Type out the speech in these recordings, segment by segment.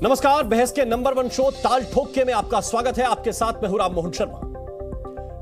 नमस्कार, बहस के नंबर 1 शो ताल ठोक में आपका स्वागत है। आपके साथ मैं हूं राम मोहन शर्मा।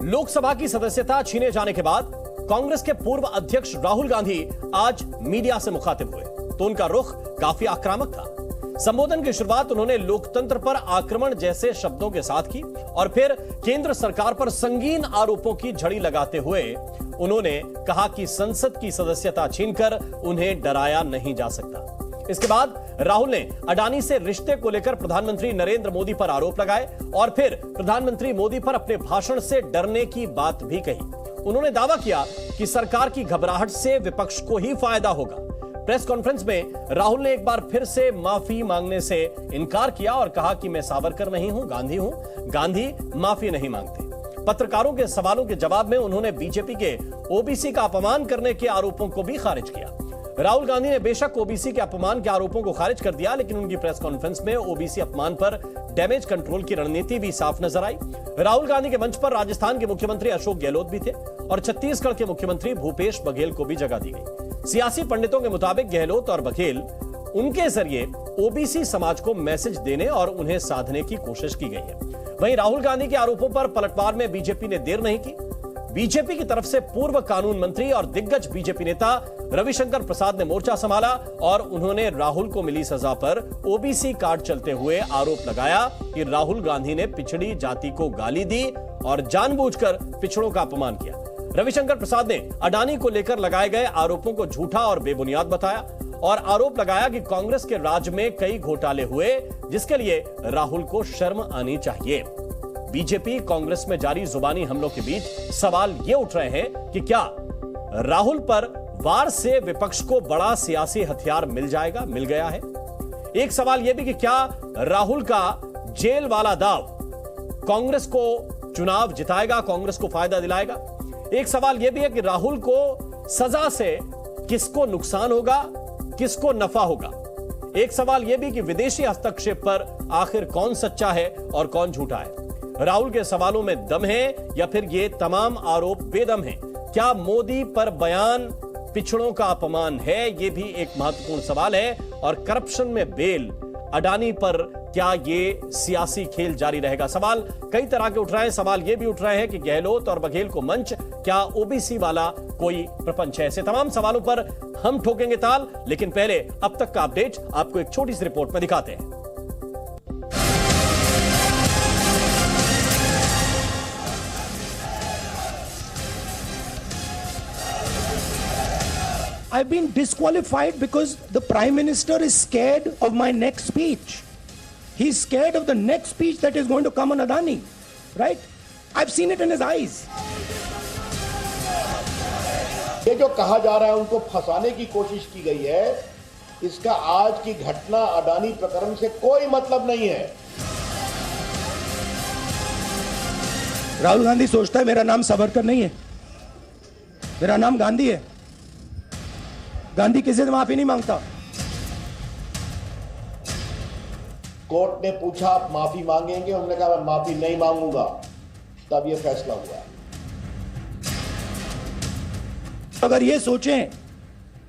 लोकसभा की सदस्यता छीने जाने के बाद कांग्रेस के पूर्व अध्यक्ष राहुल गांधी आज मीडिया से मुखातिब हुए तो उनका रुख काफी आक्रामक था। संबोधन की शुरुआत उन्होंने लोकतंत्र पर आक्रमण जैसे शब्दों के साथ की और फिर केंद्र सरकार पर संगीन आरोपों की झड़ी लगाते हुए उन्होंने कहा कि संसद की सदस्यता छीनकर उन्हें डराया नहीं जा सकता। इसके बाद राहुल ने अडानी से रिश्ते को लेकर प्रधानमंत्री नरेंद्र मोदी पर आरोप लगाए और फिर प्रधानमंत्री मोदी पर अपने भाषण से डरने की बात भी कही। उन्होंने दावा किया कि सरकार की घबराहट से विपक्ष को ही फायदा होगा। प्रेस कॉन्फ्रेंस में राहुल ने एक बार फिर से माफी मांगने से इनकार किया और कहा कि मैं सावरकर नहीं हूं, गांधी हूं। गांधी माफी नहीं मांगते। पत्रकारों के सवालों के जवाब में उन्होंने बीजेपी के ओबीसी का अपमान करने के आरोपों को भी खारिज किया। राहुल गांधी ने बेशक ओबीसी के अपमान के आरोपों को खारिज कर दिया, लेकिन उनकी प्रेस कॉन्फ्रेंस में ओबीसी अपमान पर डैमेज कंट्रोल की रणनीति भी साफ नजर आई। राहुल गांधी के मंच पर राजस्थान के मुख्यमंत्री अशोक गहलोत भी थे और छत्तीसगढ़ के मुख्यमंत्री भूपेश बघेल को भी जगह दी गई। सियासी पंडितों के मुताबिक गहलोत और बघेल उनके जरिए ओबीसी समाज को मैसेज देने और उन्हें साधने की कोशिश की गई है। वहीं राहुल गांधी के आरोपों पर पलटवार में बीजेपी ने देर नहीं की। बीजेपी की तरफ से पूर्व कानून मंत्री और दिग्गज बीजेपी नेता रविशंकर प्रसाद ने मोर्चा संभाला और उन्होंने राहुल को मिली सजा पर ओबीसी कार्ड चलते हुए आरोप लगाया कि राहुल गांधी ने पिछड़ी जाति को गाली दी और जानबूझकर पिछड़ों का अपमान किया। रविशंकर प्रसाद ने अडानी को लेकर लगाए गए आरोपों को झूठा और बेबुनियाद बताया और आरोप लगाया कि कांग्रेस के राज में कई घोटाले हुए, जिसके लिए राहुल को शर्म आनी चाहिए। बीजेपी कांग्रेस में जारी जुबानी हमलों के बीच सवाल ये उठ रहे हैं कि क्या राहुल पर वार से विपक्ष को बड़ा सियासी हथियार मिल गया है। एक सवाल यह भी कि क्या राहुल का जेल वाला दाव कांग्रेस को चुनाव जिताएगा, कांग्रेस को फायदा दिलाएगा। एक सवाल यह भी है कि राहुल को सजा से किसको नुकसान होगा, किसको नफा होगा। एक सवाल यह भी कि विदेशी हस्तक्षेप पर आखिर कौन सच्चा है और कौन झूठा है। राहुल के सवालों में दम है या फिर ये तमाम आरोप बेदम हैं? क्या मोदी पर बयान पिछड़ों का अपमान है? ये भी एक महत्वपूर्ण सवाल है। और करप्शन में बेल अडानी पर क्या ये सियासी खेल जारी रहेगा? सवाल कई तरह के उठ रहे हैं। सवाल ये भी उठ रहे हैं कि गहलोत और बघेल को मंच, क्या ओबीसी वाला कोई प्रपंच है? ऐसे तमाम सवालों पर हम ठोकेंगे ताल, लेकिन पहले अब तक का अपडेट आपको एक छोटी सी रिपोर्ट में दिखाते हैं। I've been disqualified because the Prime Minister is scared of my next speech. He's scared of the next speech that is going to come on Adani, right? I've seen it in his eyes. ये जो कहा जा रहा है उनको फंसाने की कोशिश की गई है, इसका आज की घटना अडानी प्रकरण से कोई मतलब नहीं है। राहुल गांधी सोचता है मेरा नाम सावरकर नहीं है, मेरा नाम गांधी है। गांधी किसी से माफी नहीं मांगता। कोर्ट ने पूछा आप माफी मांगेंगे, उन्होंने कहा मैं माफी नहीं मांगूंगा, तब यह फैसला हुआ। अगर ये सोचें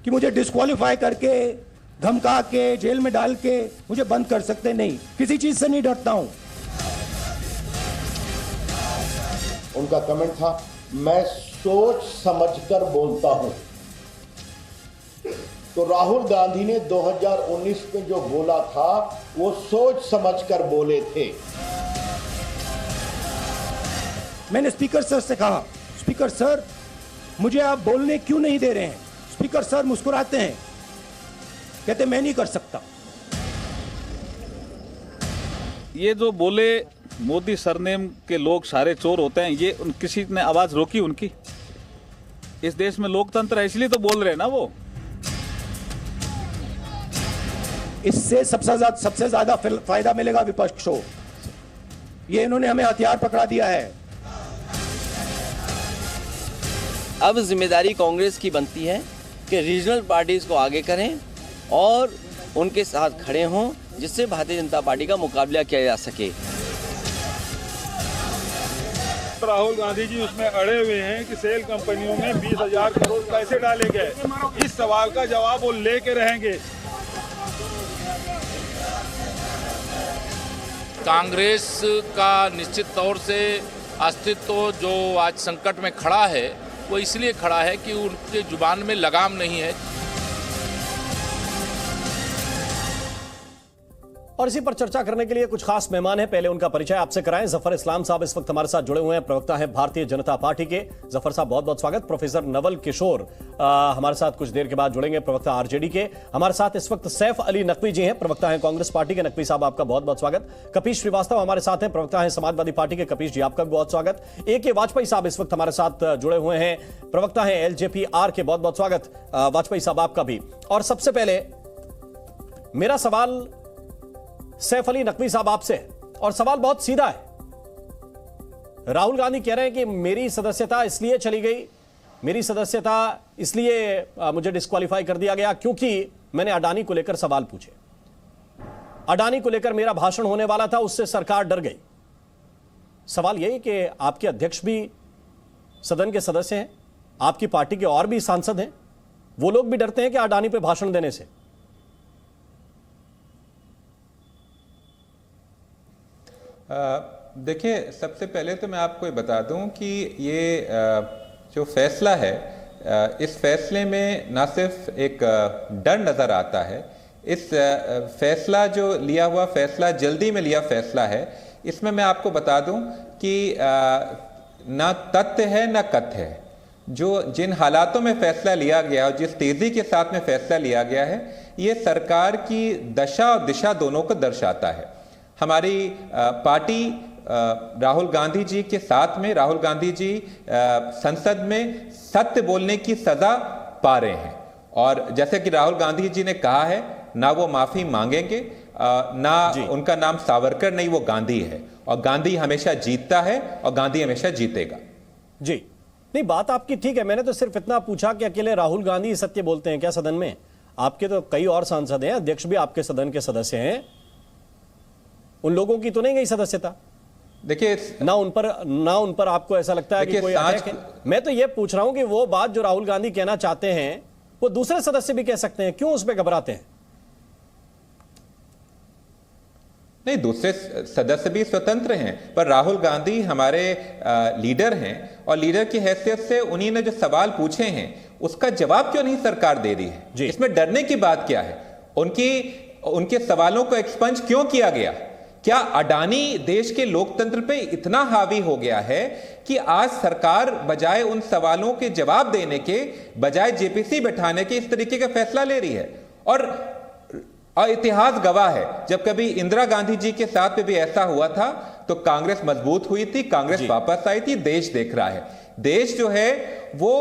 कि मुझे डिस्क्वालीफाई करके, धमका के, जेल में डाल के मुझे बंद कर सकते, नहीं, किसी चीज से नहीं डरता हूं। उनका कमेंट था, मैं सोच समझकर बोलता हूं। तो राहुल गांधी ने 2019 में जो बोला था वो सोच समझकर बोले थे। मैंने स्पीकर सर से कहा, स्पीकर सर मुझे आप बोलने क्यों नहीं दे रहे हैं? स्पीकर सर मुस्कुराते हैं, कहते मैं नहीं कर सकता। ये जो बोले मोदी सरनेम के लोग सारे चोर होते हैं, ये किसी ने आवाज रोकी उनकी? इस देश में लोकतंत्र है, इसलिए तो बोल रहे हैं ना वो। इससे सबसे ज्यादा फायदा मिलेगा विपक्ष को। ये इन्होंने हमें हथियार पकड़ा दिया है। अब जिम्मेदारी कांग्रेस की बनती है कि रीजनल पार्टीज को आगे करें और उनके साथ खड़े हों, जिससे भारतीय जनता पार्टी का मुकाबला किया जा सके। राहुल गांधी जी उसमें अड़े हुए हैं कि सेल कंपनियों में 20,000 करोड़ कैसे डाले गए। इस सवाल का जवाब वो लेके रहेंगे। कांग्रेस का निश्चित तौर से अस्तित्व जो आज संकट में खड़ा है वो इसलिए खड़ा है कि उनके जुबान में लगाम नहीं है। और इसी पर चर्चा करने के लिए कुछ खास मेहमान हैं। पहले उनका परिचय आपसे कराएं। जफर इस्लाम साहब इस वक्त हमारे साथ जुड़े हुए हैं, प्रवक्ता हैं भारतीय जनता पार्टी के। जफर साहब बहुत बहुत स्वागत। प्रोफेसर नवल किशोर हमारे साथ कुछ देर के बाद जुड़ेंगे, प्रवक्ता आरजेडी के। हमारे साथ इस वक्त सैफ अली नकवी जी हैं, प्रवक्ता हैं कांग्रेस पार्टी के। नकवी साहब आपका बहुत बहुत स्वागत। कपीश श्रीवास्तव हमारे साथ हैं, प्रवक्ता हैं समाजवादी पार्टी के। कपीश जी आपका भी बहुत स्वागत। AK वाजपेयी साहब इस वक्त हमारे साथ जुड़े हुए हैं, प्रवक्ता हैं LJP-R के। बहुत बहुत स्वागत वाजपेयी साहब आपका भी। और सबसे पहले मेरा सवाल सैफ अली नकवी साहब आपसे, और सवाल बहुत सीधा है। राहुल गांधी कह रहे हैं कि मेरी सदस्यता इसलिए चली गई, मेरी सदस्यता इसलिए मुझे डिस्क्वालीफाई कर दिया गया क्योंकि मैंने अडानी को लेकर सवाल पूछे। अडानी को लेकर मेरा भाषण होने वाला था, उससे सरकार डर गई। सवाल यही कि आपके अध्यक्ष भी सदन के सदस्य हैं, आपकी पार्टी के और भी सांसद हैं, वो लोग भी डरते हैं कि अडानी पे भाषण देने से। देखिए, सबसे पहले तो मैं आपको ये बता दूं कि ये जो फैसला है, इस फैसले में ना सिर्फ एक डर नज़र आता है, इस फैसला जो लिया हुआ फैसला जल्दी में लिया फैसला है, इसमें मैं आपको बता दूं कि ना तथ्य है ना कथ्य है। जो जिन हालातों में फैसला लिया गया और जिस तेज़ी के साथ में फैसला लिया गया है, ये सरकार की दशा और दिशा दोनों को दर्शाता है। हमारी पार्टी राहुल गांधी जी के साथ में, राहुल गांधी जी संसद में सत्य बोलने की सजा पा रहे हैं, और जैसे कि राहुल गांधी जी ने कहा है, ना वो माफी मांगेंगे, ना उनका नाम सावरकर नहीं, वो गांधी है, और गांधी हमेशा जीतता है और गांधी हमेशा जीतेगा। जी नहीं, बात आपकी ठीक है। मैंने तो सिर्फ इतना पूछा कि अकेले राहुल गांधी सत्य बोलते हैं क्या सदन में? आपके तो कई और सांसद हैं, अध्यक्ष भी आपके सदन के सदस्य हैं, उन लोगों की तो नहीं गई सदस्यता। देखिए, ना उन पर आपको ऐसा लगता है कि कोई अटैक है? मैं तो ये पूछ रहा हूं कि वो बात जो राहुल गांधी कहना चाहते हैं वो दूसरे सदस्य भी कह सकते हैं, क्यों उस पर घबराते हैं? नहीं, दूसरे सदस्य भी स्वतंत्र हैं, पर राहुल गांधी हमारे लीडर हैं, और लीडर की हैसियत से उन्हीं ने जो सवाल पूछे हैं उसका जवाब क्यों नहीं सरकार दे रही है? इसमें डरने की बात क्या है? उनके सवालों को एक्सपंज क्यों किया गया? क्या अडानी देश के लोकतंत्र पे इतना हावी हो गया है कि आज सरकार बजाय उन सवालों के जवाब देने के, बजाय जेपीसी बैठाने के, इस तरीके का फैसला ले रही है? और इतिहास गवाह है, जब कभी इंदिरा गांधी जी के साथ में भी ऐसा हुआ था तो कांग्रेस मजबूत हुई थी, कांग्रेस वापस आई थी। देश देख रहा है। देश जो है वो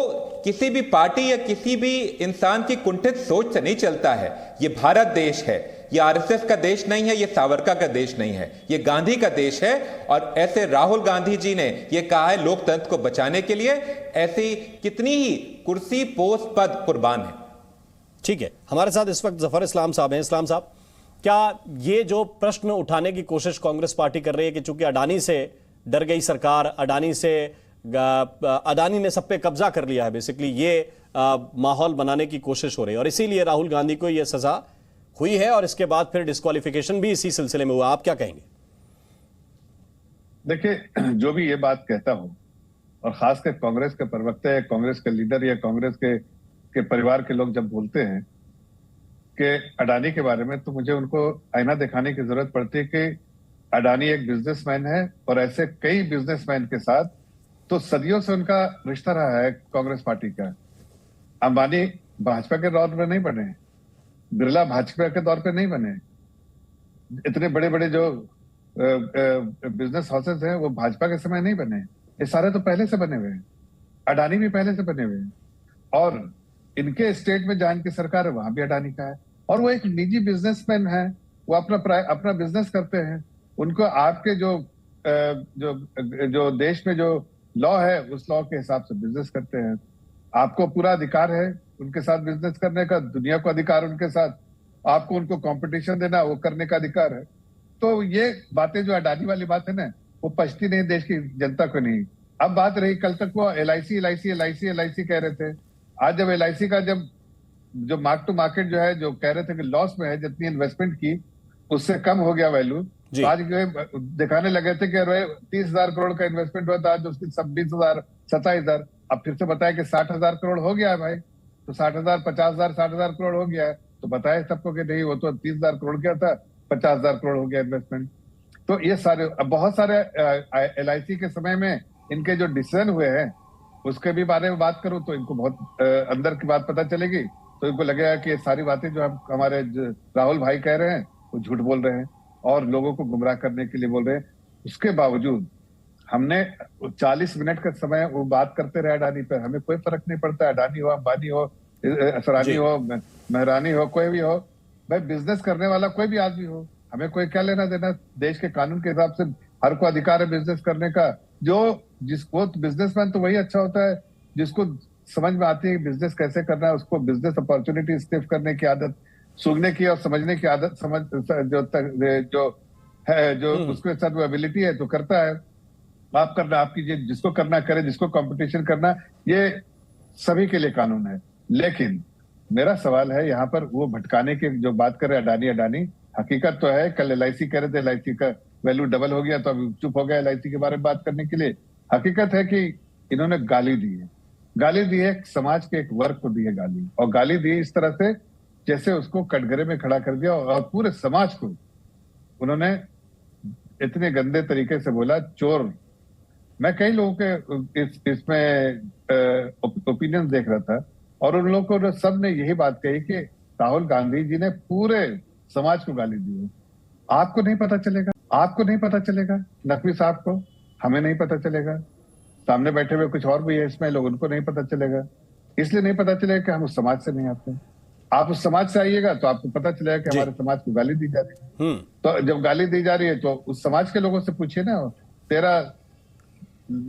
किसी भी पार्टी या किसी भी इंसान की कुंठित सोच से नहीं चलता है। ये भारत देश है, ये आरएसएस का देश नहीं है, ये सावरकर का देश नहीं है, ये गांधी का देश है। और ऐसे राहुल गांधी जी ने ये कहा है लोकतंत्र को बचाने के लिए, ऐसी कितनी ही कुर्सी, पोस्ट, पद कुर्बान है। ठीक है, हमारे साथ इस वक्त जफर इस्लाम साहब हैं। इस्लाम साहब, क्या ये जो प्रश्न उठाने की कोशिश कांग्रेस पार्टी कर रही है कि चूंकि अडानी से डर गई सरकार, अडानी ने सब पे कब्जा कर लिया है, बेसिकली ये माहौल बनाने की कोशिश हो रही है, और इसीलिए राहुल गांधी को यह सजा हुई है, और इसके बाद फिर डिस्क्वालिफिकेशन भी इसी सिलसिले में हुआ? आप क्या कहेंगे? देखिए, जो भी ये बात कहता हूं, और खासकर कांग्रेस के प्रवक्ता या कांग्रेस के लीडर या कांग्रेस के परिवार के लोग जब बोलते हैं कि अडानी के बारे में, तो मुझे उनको आईना दिखाने की जरूरत पड़ती है कि अडानी एक बिजनेसमैन है, और ऐसे कई बिजनेसमैन के साथ तो सदियों से उनका रिश्ता रहा है कांग्रेस पार्टी का। अंबानी भाजपा के दौर में नहीं बने, बिरला भाजपा के दौर पे नहीं बने, इतने बड़े बड़े जो बिजनेस हाउसेस हैं वो भाजपा के समय नहीं बने, ये सारे तो पहले से बने हुए हैं। अडानी भी पहले से बने हुए हैं, और इनके स्टेट में जहां की सरकार है वहां भी अडानी का है, और वो एक निजी बिजनेसमैन है, वो अपना बिजनेस करते हैं। उनको आपके जो देश में जो लॉ है उस लॉ के हिसाब से बिजनेस करते हैं। आपको पूरा अधिकार है उनके साथ बिजनेस करने का, दुनिया को अधिकार उनके साथ, आपको उनको कंपटीशन देना, वो करने का अधिकार है। तो ये बातें जो अडानी वाली बात है ना, वो पछती नहीं देश की जनता को नहीं। अब बात रही, कल तक वो LIC कह रहे थे। आज जब LIC का जो मार्क टू मार्केट जो है, जो कह रहे थे कि लॉस में है, जितनी इन्वेस्टमेंट की उससे कम हो गया वैल्यू, जी। तो आज दिखाने लगे थे कि 30,000 करोड़ का इन्वेस्टमेंट हुआ था, आज उसकी 26,000 27,000, अब फिर से बताया कि 60,000 करोड़ हो गया है भाई। तो 60,000 50,000 60,000 करोड़ हो गया है, तो बताया सबको कि नहीं वो तो 30,000 करोड़ क्या था, 50,000 करोड़ हो गया इन्वेस्टमेंट। तो ये सारे बहुत सारे LIC के समय में इनके जो डिसीजन हुए हैं उसके भी बारे में बात करूं तो इनको बहुत अंदर की बात पता चलेगी। तो इनको लगेगा कि ये सारी बातें जो हमारे राहुल भाई कह रहे हैं वो झूठ बोल रहे हैं और लोगों को गुमराह करने के लिए बोल रहे हैं। उसके बावजूद हमने 40 मिनट का समय वो बात करते रहे अडानी पे, हमें कोई फर्क नहीं पड़ता, अडानी हो, अंबानी हो, असरानी हो, मेहरानी हो, कोई भी हो भाई, बिजनेस करने वाला कोई भी आदमी हो, हमें कोई क्या लेना देना। देश के कानून के हिसाब से हर को अधिकार है बिजनेस करने का। जिसको बिजनेसमैन तो वही अच्छा होता है जिसको समझ में आती है बिजनेस कैसे करना है, उसको बिजनेस अपॉर्चुनिटी स्निफ करने की आदत, सूंघने की और समझने की आदत, समझ जो है, जो उसके साथ वो एबिलिटी है तो करता है। आप करना, आपकी जिसको करना करे, जिसको कंपटीशन करना, ये सभी के लिए कानून है। लेकिन मेरा सवाल है यहाँ पर वो भटकाने की जो बात कर रहे हैं अडानी, हकीकत तो है कल LIC कह रहे थे LIC का वैल्यू डबल हो गया तो अभी चुप हो गया LIC के बारे में बात करने के लिए। हकीकत है कि इन्होंने गाली दी है समाज के एक वर्ग को दी है गाली, और गाली दी इस तरह से जैसे उसको कटघरे में खड़ा कर दिया और पूरे समाज को उन्होंने इतने गंदे तरीके से बोला चोर। मैं कई लोगों के इसमें ओपिनियन देख रहा था और उन लोगों को सब ने यही बात कही कि राहुल गांधी जी ने पूरे समाज को गाली दी है। आपको नहीं पता चलेगा, आपको नहीं पता चलेगा, नकवी साहब को, हमें नहीं पता चलेगा, सामने बैठे हुए कुछ और भी है इसमें लोग, उनको नहीं पता चलेगा। इसलिए नहीं पता चलेगा कि हम उस समाज से नहीं आते। आप उस समाज से आइएगा तो आपको पता चलेगा कि हमारे समाज को गाली दी जा रही है। तो जब गाली दी जा रही है तो उस समाज के लोगों से पूछिए ना, 13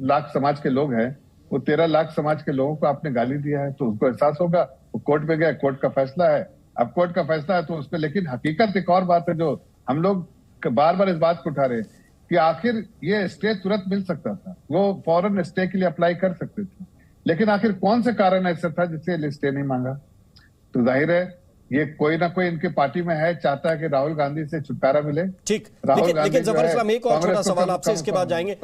लाख समाज के लोग हैं, वो 13 लाख समाज के लोगों को आपने गाली दिया है तो उनको एहसास होगा। वो कोर्ट में गया, कोर्ट का फैसला है, अब कोर्ट का फैसला है तो उसमें, लेकिन हकीकत एक और बात है जो हम लोग बार बार इस बात को उठा रहे हैं कि आखिर ये स्टे तुरंत मिल सकता था, वो फौरन स्टे के लिए अप्लाई कर सकते थे, लेकिन आखिर कौन से कारण ऐसा था जिससे स्टे नहीं मांगा। तो जाहिर है ये कोई ना कोई इनके पार्टी में है, चाहता है कि राहुल गांधी से छुटकारा मिले। ठीक, लेकिन जफर इस्लाम एक और छोटा सवाल आपसे, इसके बाद जाएंगे,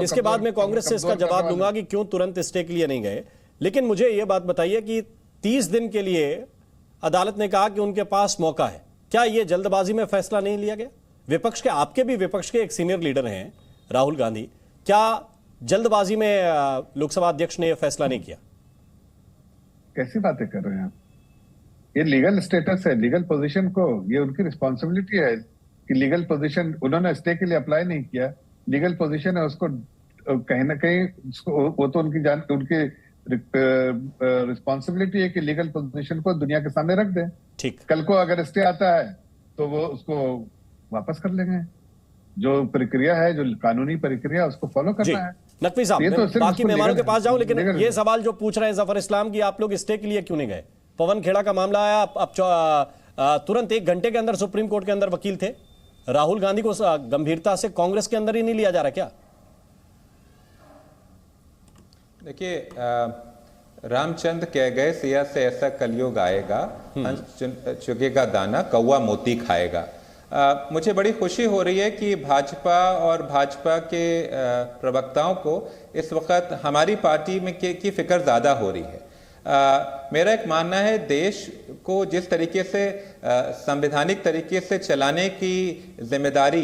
इसके बाद मैं कांग्रेस से इसका जवाब दूंगा कि क्यों तुरंत स्टे के लिए नहीं गए। लेकिन मुझे यह बात बताइए कि 30 दिन के लिए अदालत ने कहा कि उनके पास मौका है, क्या यह जल्दबाजी में फैसला नहीं लिया गया? विपक्ष के, आपके भी विपक्ष के एक सीनियर लीडर हैं राहुल गांधी, क्या जल्दबाजी में लोकसभा अध्यक्ष ने यह फैसला नहीं किया? कैसी बातें कर रहे हैं आप? ये लीगल स्टेटस है, लीगल पोजीशन को, ये उनकी रिस्पॉन्सिबिलिटी है कि लीगल पोजीशन, उन्होंने स्टे के लिए अप्लाई नहीं किया, लीगल पोजीशन है, उसको कहीं ना कहीं उसको, वो तो उनकी रिस्पॉन्सिबिलिटी है कि लीगल पोजीशन को दुनिया के सामने रख दें। ठीक, कल को अगर स्टे आता है तो वो उसको वापस कर लेंगे। जो प्रक्रिया है, जो कानूनी प्रक्रिया, उसको फॉलो करना है। नकवी साहब, तो बाकी मेहमानों के पास जाऊं, लेकिन ये सवाल जो पूछ रहे हैं जफर इस्लाम की, आप लोग स्टे के लिए क्यों नहीं गए? पवन खेड़ा का मामला आया, अब तुरंत 1 घंटे के अंदर सुप्रीम कोर्ट के अंदर वकील थे, राहुल गांधी को गंभीरता से कांग्रेस के अंदर ही नहीं लिया जा रहा क्या? देखिए, रामचंद्र कह गए सिया से ऐसा कलयुग आएगा, हंस चुगेगा दाना, कौवा मोती खाएगा। मुझे बड़ी खुशी हो रही है कि भाजपा और भाजपा के प्रवक्ताओं को इस वक्त हमारी पार्टी में की फिक्र ज़्यादा हो रही है। मेरा एक मानना है, देश को जिस तरीके से संवैधानिक तरीके से चलाने की जिम्मेदारी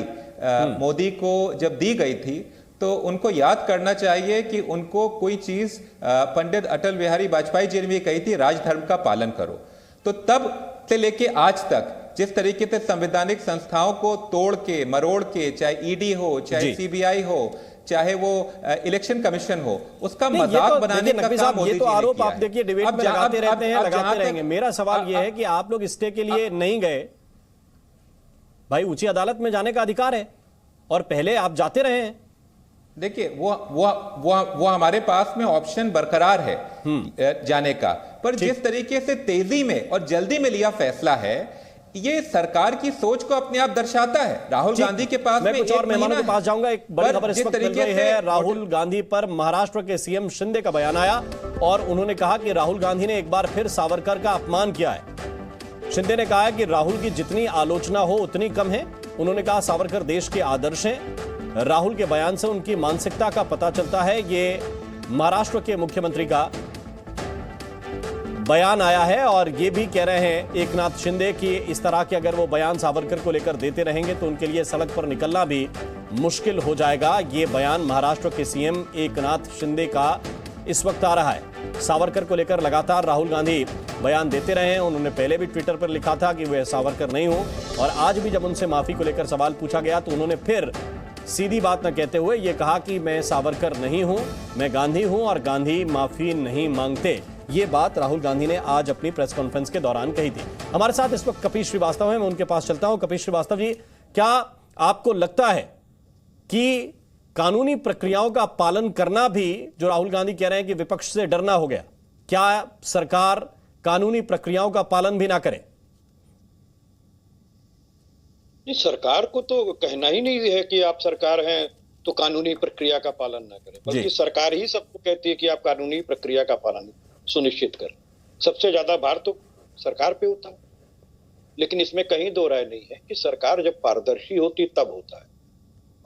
मोदी को जब दी गई थी, तो उनको याद करना चाहिए कि उनको कोई चीज़ पंडित अटल बिहारी वाजपेयी जी ने भी कही थी, राजधर्म का पालन करो। तो तब से लेके आज तक जिस तरीके से संवैधानिक संस्थाओं को तोड़ के मरोड़ के, चाहे ईडी हो, चाहे सीबीआई हो, चाहे वो इलेक्शन कमिशन हो, उसका मजाक बनाने का काम मोदी जी ने आरोप किया आप देखिए डिबेट में लगाते रहते हैं, लगाते रहेंगे। मेरा सवाल यह है कि आप लोग स्टे के लिए नहीं गए, भाई उच्च अदालत में जाने का अधिकार है और पहले आप जाते रहे हैं। देखिए, वो हमारे पास में ऑप्शन बरकरार है जाने का, पर जिस तरीके से तेजी में और जल्दी में लिया फैसला है, ये सरकार की सोच को अपने आप दर्शाता है। राहुल गांधी के पास मैं कुछ और मेहमानों के पास जाऊंगा। एक बड़ी खबर इस वक्त मिल रही है, राहुल गांधी पर महाराष्ट्र के सीएम शिंदे का बयान आया और उन्होंने कहा कि राहुल गांधी ने एक बार फिर सावरकर का अपमान किया है। शिंदे ने कहा है कि राहुल की जितनी आलोचना हो उतनी कम है उन्होंने कहा सावरकर देश के आदर्श हैं। राहुल के बयान से उनकी मानसिकता का पता चलता है। ये महाराष्ट्र के मुख्यमंत्री का बयान आया है और ये भी कह रहे हैं एकनाथ शिंदे कि इस तरह के अगर वो बयान सावरकर को लेकर देते रहेंगे तो उनके लिए सड़क पर निकलना भी मुश्किल हो जाएगा। ये बयान महाराष्ट्र के सीएम एकनाथ शिंदे का इस वक्त आ रहा है। सावरकर को लेकर लगातार राहुल गांधी बयान देते रहे हैं। उन्होंने पहले भी ट्विटर पर लिखा था कि वे सावरकर नहीं हूं और आज भी जब उनसे माफी को लेकर सवाल पूछा गया तो उन्होंने फिर सीधी बात न कहते हुए यह कहा कि मैं सावरकर नहीं हूं, मैं गांधी हूं और गांधी माफी नहीं मांगते। ये बात राहुल गांधी ने आज अपनी प्रेस कॉन्फ्रेंस के दौरान कही थी। हमारे साथ इस वक्त कपिल श्रीवास्तव हैं, मैं उनके पास चलता हूं। कपिल श्रीवास्तव जी, क्या आपको लगता है कि कानूनी प्रक्रियाओं का पालन करना भी, जो राहुल गांधी कह रहे हैं कि विपक्ष से डरना हो गया, क्या सरकार कानूनी प्रक्रियाओं का पालन भी ना करे? सरकार को तो कहना ही नहीं है कि आप सरकार हैं तो कानूनी प्रक्रिया का पालन ना करें, बल्कि सरकार ही सबको कहती है कि आप कानूनी प्रक्रिया का पालन सुनिश्चित करें। सबसे ज्यादा भार तो सरकार पे होता है, लेकिन इसमें कहीं दो राय नहीं है कि सरकार जब पारदर्शी होती तब होता है,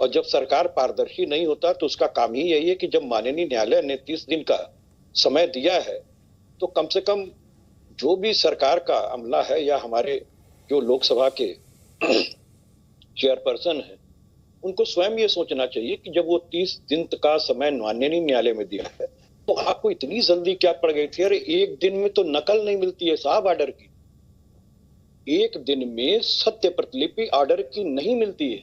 और जब सरकार पारदर्शी नहीं होता तो उसका काम ही यही है कि जब माननीय न्यायालय ने 30 दिन का समय दिया है तो कम से कम जो भी सरकार का अमला है या हमारे जो लोकसभा के चेयरपर्सन है, उनको स्वयं ये सोचना चाहिए कि जब वो 30 दिन का समय माननीय न्यायालय में दिया है तो आपको इतनी जल्दी क्या पड़ गई थी? अरे एक दिन में तो नकल नहीं मिलती है साहब ऑर्डर की, एक दिन में सत्य प्रतिलिपि ऑर्डर की नहीं मिलती है।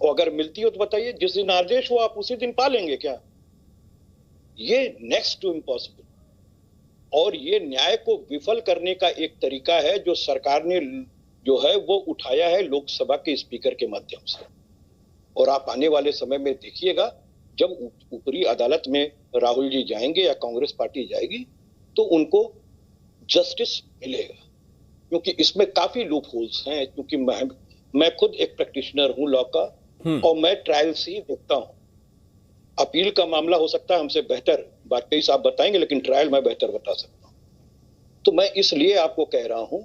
और अगर मिलती हो तो बताइए, जिस दिन आदेश हो आप उसी दिन पा लेंगे क्या? ये नेक्स्ट टू इम्पॉसिबल। और ये न्याय को विफल करने का एक तरीका है जो सरकार ने जो है वो उठाया है लोकसभा के स्पीकर के माध्यम से। और आप आने वाले समय में देखिएगा जब ऊपरी अदालत में राहुल जी जाएंगे या कांग्रेस पार्टी जाएगी तो उनको जस्टिस मिलेगा, क्योंकि इसमें काफी लूप होल्स हैं। क्योंकि मैं खुद एक प्रैक्टिशनर हूं लॉ का और मैं ट्रायल से ही देखता हूं। अपील का मामला हो सकता है हमसे बेहतर वाकई साहब बताएंगे, लेकिन ट्रायल मैं बेहतर बता सकता हूं। तो मैं इसलिए आपको कह रहा हूं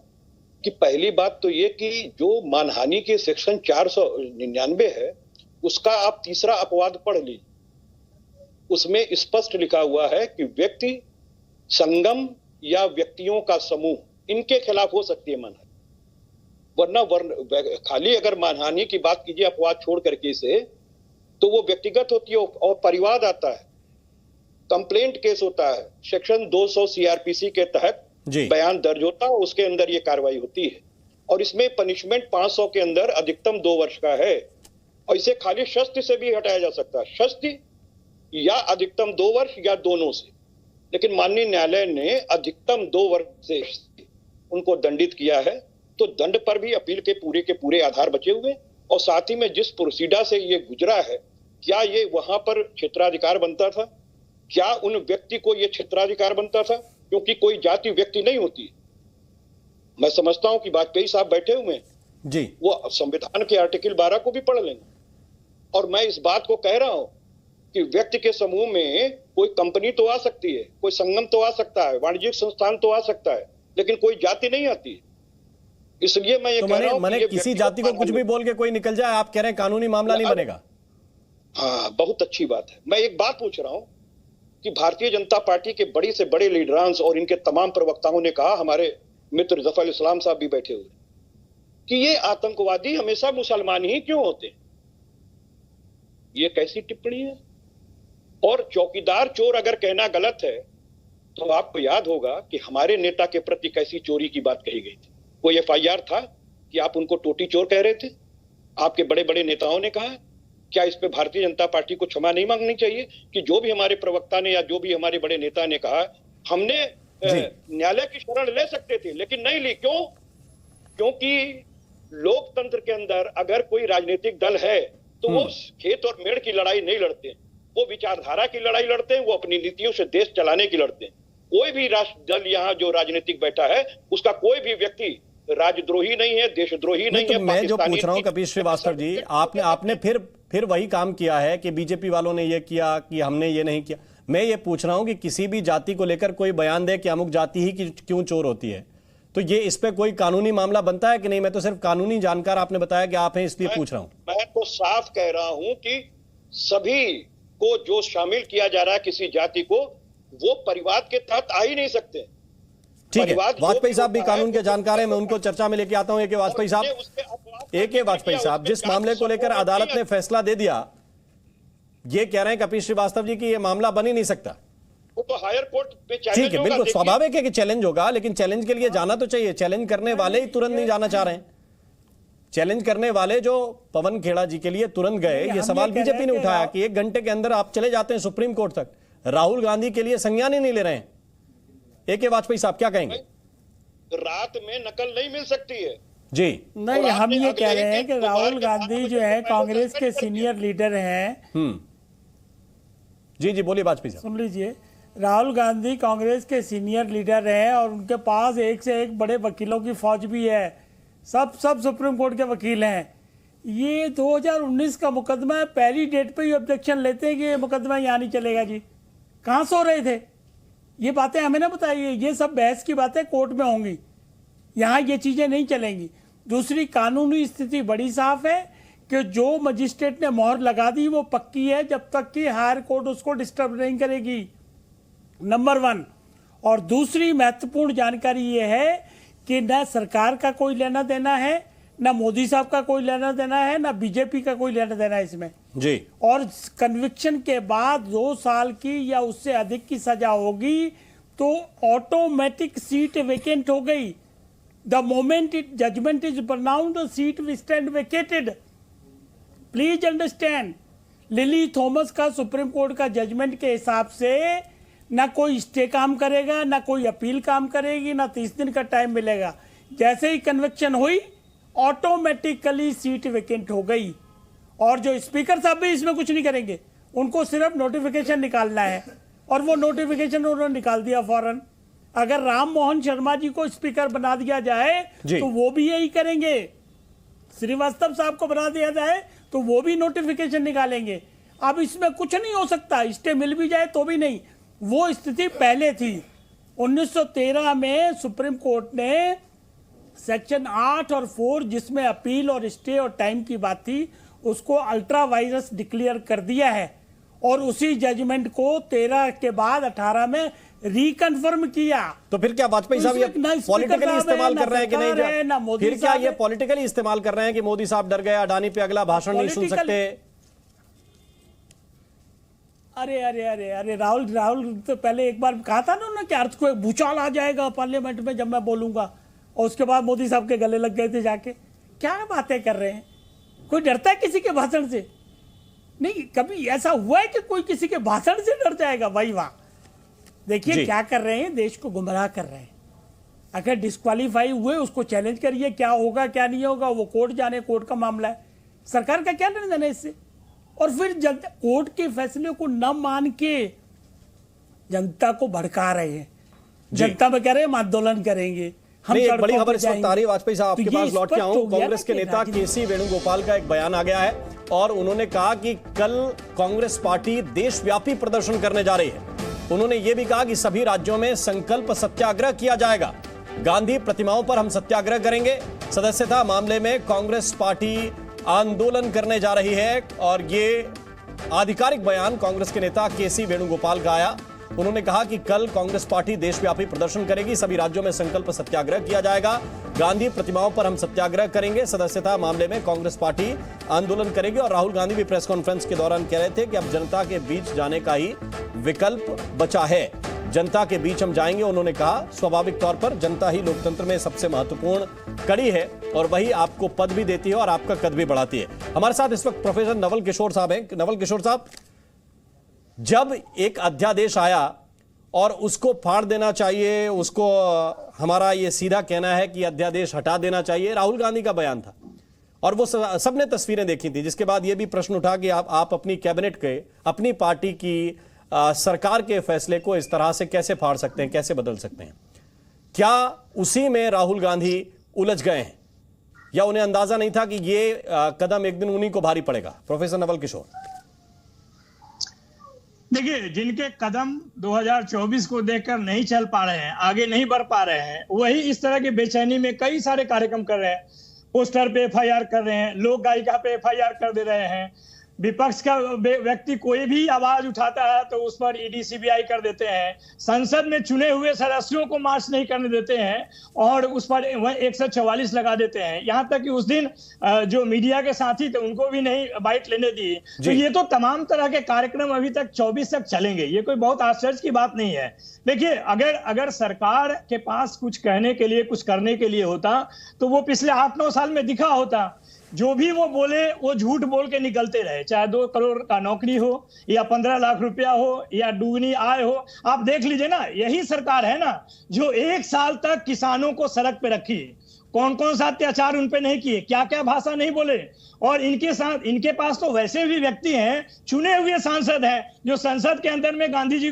कि पहली बात तो ये कि जो मानहानि के सेक्शन 499 है उसका आप तीसरा अपवाद पढ़ लीजिए। उसमें स्पष्ट लिखा हुआ है कि व्यक्ति, संगम या व्यक्तियों का समूह, इनके खिलाफ हो सकती है मानहानि। वरना खाली अगर मानहानि की बात कीजिए अपवाद छोड़ करके इसे, तो वो व्यक्तिगत होती है और परिवाद आता है, कंप्लेंट केस होता है, सेक्शन 200 सीआरपीसी के तहत बयान दर्ज होता है, उसके अंदर ये कार्रवाई होती है। और इसमें पनिशमेंट 500 के अंदर अधिकतम 2 वर्ष का है। और इसे खाली शस्त्र से भी हटाया जा सकता है, शस्त्र या अधिकतम 2 वर्ष या दोनों से। लेकिन माननीय न्यायालय ने अधिकतम 2 वर्ष से उनको दंडित किया है, तो दंड पर भी अपील के पूरे आधार बचे हुए। और साथ ही में जिस प्रोसीडर से ये गुजरा है, क्या ये वहां पर क्षेत्राधिकार बनता था? क्या उन व्यक्ति को ये क्षेत्राधिकार बनता था? क्योंकि कोई जाति व्यक्ति नहीं होती। मैं समझता हूं कि वाजपेयी साहब बैठे हुए जी, वो संविधान के आर्टिकल 12 को भी पढ़ लेंगे। और मैं इस बात को कह रहा हूं कि व्यक्ति के समूह में कोई कंपनी तो आ सकती है, कोई संगम तो आ सकता है, वाणिज्यिक संस्थान तो आ सकता है, लेकिन कोई जाति नहीं आती। इसलिए मैं ये कह रहा हूं मैंने किसी जाति को कुछ भी बोल के कोई निकल जाए, आप कह रहे हैं कानूनी मामला नहीं बनेगा? हाँ, बहुत अच्छी बात है। मैं एक बात पूछ रहा हूं कि भारतीय जनता पार्टी के बड़ी से बड़े लीडरांस और इनके तमाम प्रवक्ताओं ने कहा, हमारे मित्र जफर इस्लाम साहब भी बैठे हुए, कि ये आतंकवादी हमेशा मुसलमान ही क्यों होते हैं। ये कैसी टिप्पणी है? और चौकीदार चोर अगर कहना गलत है तो आपको याद होगा कि हमारे नेता के प्रति कैसी चोरी की बात कही गई थी। कोई एफआईआर था कि आप उनको टोटी चोर कह रहे थे? आपके बड़े बड़े नेताओं ने कहा। क्या इस पे भारतीय जनता पार्टी को क्षमा नहीं मांगनी चाहिए कि जो भी हमारे प्रवक्ता ने या जो भी हमारे बड़े नेता ने कहा, हमने न्यायालय की शरण ले सकते थे लेकिन नहीं ली। क्यों? क्योंकि लोकतंत्र के अंदर अगर कोई राजनीतिक दल है तो वो खेत और मेड़ की लड़ाई नहीं लड़ते, वो विचारधारा की लड़ाई लड़ते हैं, वो अपनी नीतियों से देश चलाने की लड़ते हैं। कोई भी राष्ट्र दल यहाँ जो राजनीतिक बैठा है उसका कोई भी व्यक्ति राजद्रोही नहीं है, देशद्रोही नहीं है। मैं जो पूछ रहा हूं कपिल श्रीवास्तव जी, आपने फिर वही काम किया है कि बीजेपी वालों ने ये किया कि हमने ये नहीं किया। मैं ये पूछ रहा हूं कि किसी भी जाति को लेकर कोई बयान दे कि अमुक जाति ही क्यों चोर होती है, तो ये इस पे कोई कानूनी मामला बनता है कि नहीं? मैं तो सिर्फ कानूनी जानकार, आपने बताया कि आप हैं इसलिए पूछ रहा हूं। मैं तो साफ कह रहा हूं कि सभी को जो शामिल किया जा रहा है किसी जाति को, वो परिवार के तहत आ ही नहीं सकते। ठीक है, वाजपेयी साहब भी कानून के जानकार हैं, मैं उनको चर्चा में लेके आता हूं। ए.के. वाजपेयी साहब, जिस मामले को लेकर अदालत ने फैसला दे दिया, ये कह रहे हैं कपिल श्रीवास्तव जी की ये मामला बन ही नहीं सकता। वो तो हायर कोर्ट पे चैलेंज ठीक है, बिल्कुल स्वाभाविक है कि चैलेंज होगा, लेकिन चैलेंज के लिए जाना तो चाहिए। चैलेंज करने वाले ही तुरंत नहीं जाना चाह रहे हैं। चैलेंज करने वाले जो पवन खेड़ा जी के लिए तुरंत गए, ये सवाल बीजेपी ने उठाया कि 1 घंटे के अंदर आप चले जाते हैं सुप्रीम कोर्ट तक, राहुल गांधी के लिए संज्ञान ही नहीं ले रहे हैं। ए.के. वाजपेयी साहब क्या कहेंगे? रात में नकल नहीं मिल सकती है जी। नहीं, हम ये कह रहे हैं कि राहुल गांधी जो है कांग्रेस के सीनियर लीडर हैं। जी जी, बोलिए वाजपेयी साहब। सुन लीजिए, राहुल गांधी कांग्रेस के सीनियर लीडर हैं और उनके पास एक से एक बड़े वकीलों की फौज भी है। सब सुप्रीम कोर्ट के वकील हैं। ये 2019 का मुकदमा है, पहली डेट पे ही ऑब्जेक्शन लेते हैं कि ये मुकदमा यहाँ नहीं चलेगा। जी कहाँ सो रहे थे? ये बातें हमें ना बताइए, ये सब बहस की बातें कोर्ट में होंगी, यहाँ ये चीज़ें नहीं चलेंगी। दूसरी, कानूनी स्थिति बड़ी साफ है कि जो मजिस्ट्रेट ने मोहर लगा दी वो पक्की है जब तक कि हायर कोर्ट उसको डिस्टर्ब नहीं करेगी, नंबर 1। और दूसरी महत्वपूर्ण जानकारी ये है कि न सरकार का कोई लेना देना है, न मोदी साहब का कोई लेना देना है, न बीजेपी का कोई लेना देना है इसमें जी। और कन्विक्शन के बाद 2 साल की या उससे अधिक की सजा होगी तो ऑटोमेटिक सीट वेकेंट हो गई। The moment judgment is pronounced, the seat will stand vacated. Please understand, lily Thomas का सुप्रीम कोर्ट का जजमेंट के हिसाब से ना कोई स्टे काम करेगा, ना कोई अपील काम करेगी, ना 30 दिन का टाइम मिलेगा। जैसे ही कन्विक्शन हुई ऑटोमेटिकली सीट वेकेंट हो गई। और जो स्पीकर साहब भी इसमें कुछ नहीं करेंगे, उनको सिर्फ नोटिफिकेशन निकालना है और वो नोटिफिकेशन उन्होंने निकाल दिया फौरन। अगर राम मोहन शर्मा जी को स्पीकर बना दिया जाए तो वो भी यही करेंगे। श्रीवास्तव साहब को बना दिया जाए तो वो भी नोटिफिकेशन निकालेंगे। अब इसमें कुछ नहीं हो सकता, स्टे मिल भी जाए तो भी नहीं। वो स्थिति पहले थी 1913 में सुप्रीम कोर्ट ने सेक्शन 8 और 4 जिसमें अपील और स्टे और टाइम की बात थी उसको अल्ट्रा वायरस डिक्लेयर कर दिया है और उसी जजमेंट को 13 के बाद 18 में रिकन्फर्म किया। तो फिर क्या वाजपेयी साहब ये पॉलिटिकली इस्तेमाल कर रहे हैं कि नहीं? फिर क्या ये पॉलिटिकली इस्तेमाल कर रहे हैं कि मोदी साहब डर गए, अडानी पे अगला भाषण नहीं सुन सकते? अरे अरे अरे अरे राहुल तो पहले एक बार कहा था ना उन्होंने कि अर्थ को एक भूचाल आ जाएगा पार्लियामेंट में जब मैं बोलूंगा, और उसके बाद मोदी साहब के गले लग गए थे जाके। क्या बातें कर रहे हैं? कोई डरता है किसी के भाषण से? नहीं, कभी ऐसा हुआ है कि कोई किसी के भाषण से डर जाएगा? भाई वाह, देखिए क्या कर रहे हैं, देश को गुमराह कर रहे हैं। अगर डिस्क्वालीफाई हुए उसको चैलेंज करिए, क्या होगा क्या नहीं होगा वो कोर्ट जाने, कोर्ट का मामला है, सरकार का क्या लेना देना इससे। और फिर कोर्ट के फैसले को न मान के जनता को भड़का रहे हैं, जनता में कह रहे हैं आंदोलन करेंगे। हम एक बड़ी खबर इस वक्त आ रही है, वाजपेयी साहब आपके पास लौट के आऊं। कांग्रेस के नेता केसी वेणुगोपाल का एक बयान आ गया है और उन्होंने कहा कि कल कांग्रेस पार्टी देशव्यापी प्रदर्शन करने जा रही है। उन्होंने यह भी कहा कि सभी राज्यों में संकल्प सत्याग्रह किया जाएगा, गांधी प्रतिमाओं पर हम सत्याग्रह करेंगे। सदस्यता मामले में कांग्रेस पार्टी आंदोलन करने जा रही है और ये आधिकारिक बयान कांग्रेस के नेता केसी वेणुगोपाल का आया। उन्होंने कहा कि कल कांग्रेस पार्टी देशव्यापी प्रदर्शन करेगी, सभी राज्यों में संकल्प सत्याग्रह किया जाएगा, गांधी प्रतिमाओं पर हम सत्याग्रह करेंगे, सदस्यता मामले में कांग्रेस पार्टी आंदोलन करेगी। और राहुल गांधी भी प्रेस कॉन्फ्रेंस के दौरान कह रहे थे कि अब जनता के बीच जाने का ही विकल्प बचा है, जनता के बीच हम जाएंगे। उन्होंने कहा स्वाभाविक तौर पर जनता ही लोकतंत्र में सबसे महत्वपूर्ण कड़ी है और वही आपको पद भी देती है और आपका कद भी बढ़ाती है। हमारे साथ इस वक्त प्रोफेसर नवल किशोर साहब हैं। नवल किशोर साहब, जब एक अध्यादेश आया और उसको फाड़ देना चाहिए, उसको हमारा ये सीधा कहना है कि अध्यादेश हटा देना चाहिए, राहुल गांधी का बयान था और वो सबने तस्वीरें देखी थी, जिसके बाद ये भी प्रश्न उठा कि आप अपनी कैबिनेट के, अपनी पार्टी की सरकार के फैसले को इस तरह से कैसे फाड़ सकते हैं, कैसे बदल सकते हैं? क्या उसी में राहुल गांधी उलझ गए हैं या उन्हें अंदाजा नहीं था कि ये कदम एक दिन उन्हीं को भारी पड़ेगा? प्रोफेसर नवल किशोर। देखिए, जिनके कदम 2024 को देखकर नहीं चल पा रहे हैं, आगे नहीं बढ़ पा रहे हैं, वही इस तरह की बेचैनी में कई सारे कार्यक्रम कर रहे हैं। पोस्टर पे एफआईआर कर रहे हैं, लोक गायिका पे एफआईआर कर दे रहे हैं, विपक्ष का व्यक्ति कोई भी आवाज उठाता है तो उस पर ईडी सीबीआई कर देते हैं, संसद में चुने हुए सदस्यों को मार्च नहीं करने देते हैं और उस पर 144 लगा देते हैं। यहाँ तक कि उस दिन जो मीडिया के साथी थे उनको भी नहीं बाइट लेने दी। तो ये तो तमाम तरह के कार्यक्रम अभी तक 24 तक चलेंगे, ये कोई बहुत आश्चर्य की बात नहीं है। देखिए, अगर सरकार के पास कुछ कहने के लिए, कुछ करने के लिए होता तो वो पिछले 8-9 साल में दिखा होता। जो भी वो बोले वो झूठ बोल के निकलते रहे, चाहे 2 करोड़ का नौकरी हो या 15 लाख रुपया हो या दुगनी आय हो। आप देख लीजिए ना, यही सरकार है ना जो 1 साल तक किसानों को सड़क पे रखी, कौन कौन सा अत्याचार उन पे नहीं किए, क्या क्या भाषा नहीं बोले। और इनके साथ, इनके पास तो वैसे भी व्यक्ति हैं, चुने हुए सांसद हैं जो संसद के अंदर में गांधी जी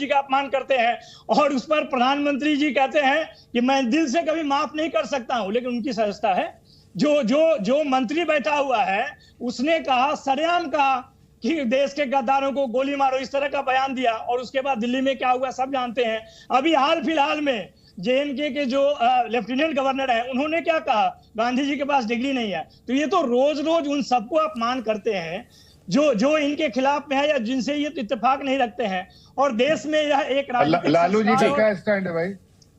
का अपमान करते हैं और उस पर प्रधानमंत्री जी कहते हैं कि मैं दिल से कभी माफ नहीं कर सकता हूं, लेकिन उनकी सदस्यता है। जो मंत्री बैठा हुआ है उसने कहा, सरेआम कहा कि देश के गद्दारों को गोली मारो, इस तरह का बयान दिया। और उसके बाद दिल्ली में क्या हुआ सब जानते हैं। अभी हाल फिलहाल में जेएनके के जो लेफ्टिनेंट गवर्नर है उन्होंने क्या कहा, गांधी जी के पास डिग्री नहीं है। तो ये तो रोज रोज उन सबको अपमान करते हैं जो इनके खिलाफ में है या जिनसे ये इत्तेफाक नहीं रखते हैं। और देश में यह एक लालू जी का क्या स्टैंड है भाई?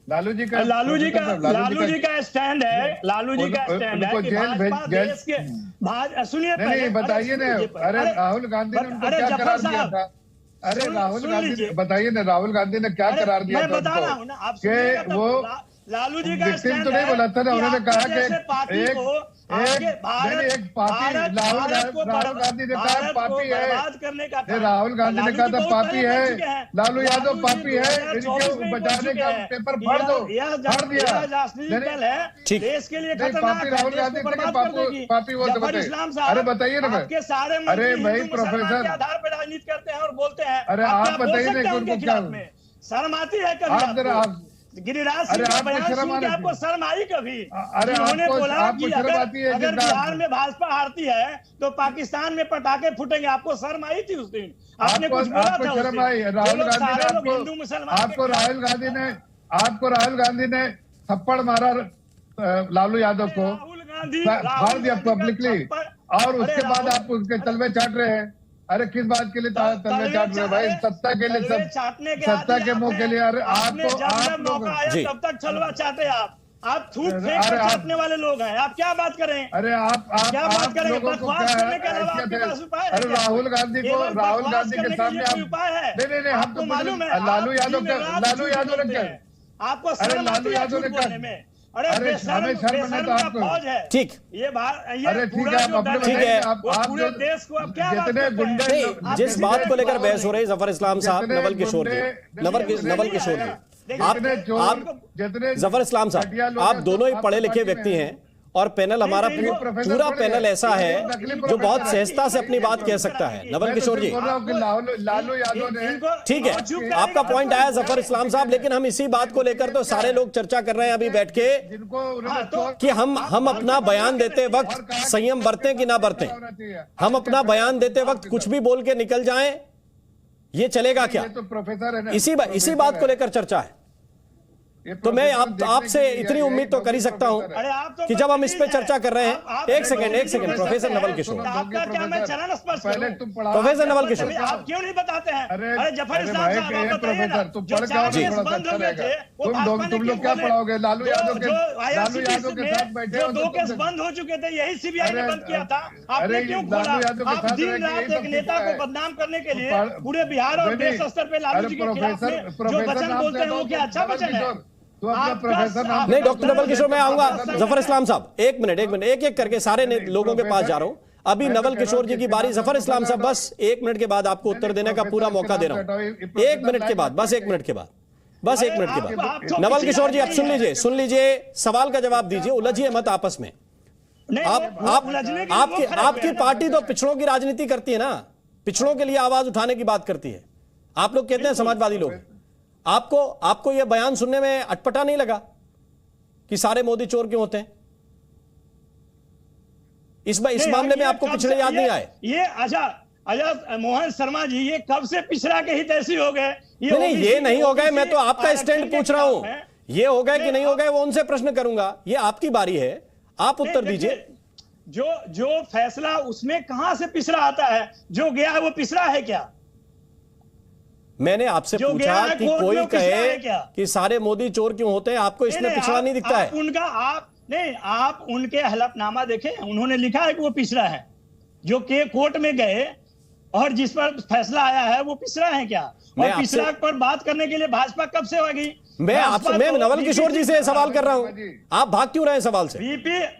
लालू जी का स्टैंड है, कि भाजपा देश के, सुनिए नहीं बताइए ना। अरे राहुल गांधी ने उनको क्या करार दिया था? अरे राहुल गांधी बताइए ना, राहुल गांधी ने क्या करार दिया था? मैं बता रहा हूँ ना, आप कि वो लालू जी का तो नहीं बोला था ना, उन्होंने कहा कि एक पापी, राहुल गांधी ने कहा पापी है, राहुल गांधी ने कहा था पापी है, लालू यादव पापी है, इनके बचाने का पेपर फाड़ दो, फाड़ दिया। ठीक, देश के लिए पापी राहुल गांधी थे, पापी वो अरे बताइए ना। अरे भाई प्रोफेसर आधार पर राजनीति करते हैं और बोलते हैं, अरे आप बताइए ना उनको क्या शर्म आती है कभी? गिरिराज सिंह का बयान सुन के आपको शर्म आई कभी? अरे उन्होंने बोला कि अगर बिहार में भाजपा हारती है तो पाकिस्तान में पटाखे फूटेंगे, आपको शर्म आई थी उस दिन? आपने कुछ बोला था? शर्म आई? राहुल गांधी ने हिंदू मुसलमान आपको राहुल गांधी ने थप्पड़ मारा लालू यादव को, फाड़ दिया पब्लिकली, और उसके बाद आप उसके तलवे चाट रहे हैं। अरे किस बात के लिए तलवे चाट रहे भाई? सत्ता के लिए, सत्ता के मुंह के लिए। अरे आपको मौका आया तब तक छलवा चाटे आप थूक फेंक कर चाटने वाले लोग हैं। आप क्या बात करें? अरे आप क्या बात करें? बकवास करने के अलावा आपके पास उपाय है? अरे राहुल गांधी के सामने आप उपाय है? नहीं, आपको मालूम है लालू यादव ने क्या, आपको शर्म आती है झूठ बोलने में? अरे हमें शर्म नहीं तो आपको फौज है। ठीक, ये अरे ठीक है, ठीक है, आप पूरे देश को अब क्या जितने गुंडे, जिस बात को लेकर बहस हो रही, जफर इस्लाम साहब, नवल किशोर जी, नवल किशोर जी, आप जफर इस्लाम साहब, आप दोनों ही पढ़े लिखे व्यक्ति हैं और पैनल हमारा पूरा पैनल ऐसा है जो बहुत सहजता से अपनी बात कह सकता है। नवल किशोर जी, लालू यादव ने, ठीक है, आपका पॉइंट आया जफर इस्लाम साहब, लेकिन हम इसी बात को लेकर तो सारे लोग चर्चा कर रहे हैं अभी बैठ के कि हम अपना बयान देते वक्त संयम बरतें कि ना बरतें। हम अपना बयान देते वक्त कुछ भी बोल के निकल जाएं, ये चलेगा क्या? तो प्रोफेसर है ना, इसी बात को लेकर चर्चा है। तो मैं आपसे इतनी उम्मीद तो कर ही सकता हूं कि जब हम इस पे चर्चा कर रहे हैं। एक second professor Naval Kishore, professor Naval Kishore, आप क्यों नहीं बताते हैं? अरे जफर इस्लाम साहब, आप बताइए ना, तुम लोग क्या पढ़ाओगे? लालू यादव के साथ बैठे हो, 2 केस बंद हो चुके थे, यही सीबीआई ने बंद किया था, आपने क्यों खोला? आप दिन रात एक नेता को बदनाम करने के लिए पूरे बिहार और देश स्तर पे लालू जी के खिलाफ जो वचन बोलते हैं वो क्या अच्छा वचन है? नहीं, डॉक्टर नवल किशोर, मैं आऊंगा। जफर इस्लाम साहब, एक मिनट, एक करके सारे लोगों के पास जा रहा हूं। अभी नवल किशोर जी की बारी। जफर इस्लाम साहब, बस 1 मिनट के बाद आपको उत्तर देने का पूरा मौका दे रहा हूं। 1 मिनट के बाद, बस 1 मिनट के बाद। नवल किशोर जी, आप सुन लीजिए, सवाल का जवाब दीजिए, उलझिए मत आपस में। आपकी पार्टी तो पिछड़ों की राजनीति करती है ना, पिछड़ों के लिए आवाज उठाने की बात करती है। आप लोग कहते हैं समाजवादी लोग। आपको यह बयान सुनने में अटपटा नहीं लगा कि सारे मोदी चोर क्यों होते हैं? इस मामले में आपको पिछड़े याद नहीं आए? ये अच्छा, अच्छा मोहन शर्मा जी, ये कब से पिछड़ा के हित ऐसी हो गए? नहीं, ये नहीं हो गए। मैं तो आपका स्टैंड पूछ रहा हूं, ये हो गए कि नहीं हो गए वो उनसे प्रश्न करूंगा। ये आपकी बारी है, आप उत्तर दीजिए। जो फैसला उसमें कहां से पिछड़ा आता है? जो गया है वो पिछड़ा है क्या? मैंने आपसे पूछा कि कोई कहे कि सारे मोदी चोर क्यों होते हैं, आपको इसमें पिछड़ा नहीं दिखता है? आप उनके हलफनामा देखें, उन्होंने लिखा है कि वो पिछड़ा है। जो के कोर्ट में गए और जिस पर फैसला आया है वो पिछड़ा है क्या? और पिछड़ा पर बात करने के लिए भाजपा कब से होगी? मैं नवल किशोर जी से सवाल कर रहा हूं, आप भाग क्यों रहे हैं सवाल से?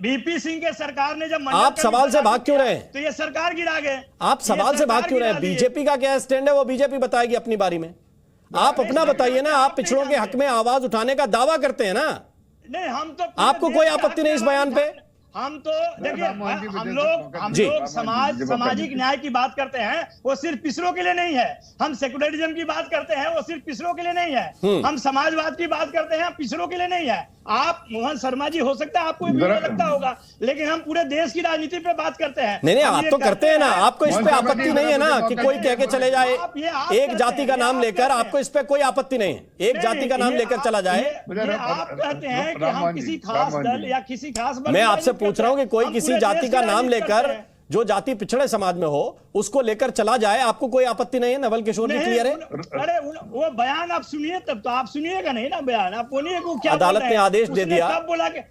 बीपी सिंह के सरकार ने जब आप सवाल से भाग क्यों रहे हैं? तो ये सरकार गिरा गए। आप सवाल से भाग क्यों रहे हैं? बीजेपी का क्या स्टैंड है वो बीजेपी बताएगी अपनी बारी में। आप अपना बताइए ना। आप पिछड़ों के हक में आवाज उठाने का दावा करते हैं ना। नहीं, हम तो आपको कोई आपत्ति नहीं इस बयान पे? हम तो देखिए, हम लोग सामाजिक न्याय की बात करते हैं, वो सिर्फ पिछड़ों के लिए नहीं है। हम सेकुलरिज्म की बात करते हैं, वो सिर्फ पिछड़ों के लिए नहीं है। हम समाजवाद की बात करते हैं, पिछड़ों के लिए नहीं है। आप मोहन शर्मा जी, हो सकता है आपको भी लगता होगा, लेकिन हम पूरे देश की राजनीति पे बात करते हैं। नहीं, आप तो करते हैं ना। आपको इस पे आपत्ति नहीं है ना कि कोई कह के चले जाए एक जाति का नाम लेकर? आपको इस पे कोई आपत्ति नहीं है एक जाति का नाम लेकर चला जाए? आप कहते हैं कि हम किसी खास दल या किसी खास, मैं आपसे पूछ रहा हूं कि कोई किसी जाति का नाम लेकर, जो जाति पिछड़े समाज में हो, उसको लेकर चला जाए, आपको कोई आपत्ति नहीं है? नवल किशोर जी क्लियर है? अरे वो बयान आप सुनिए, तब तो आप सुनिएगा नहीं ना बयान। आप बोलिए को क्या अदालत ने आदेश दे दिया,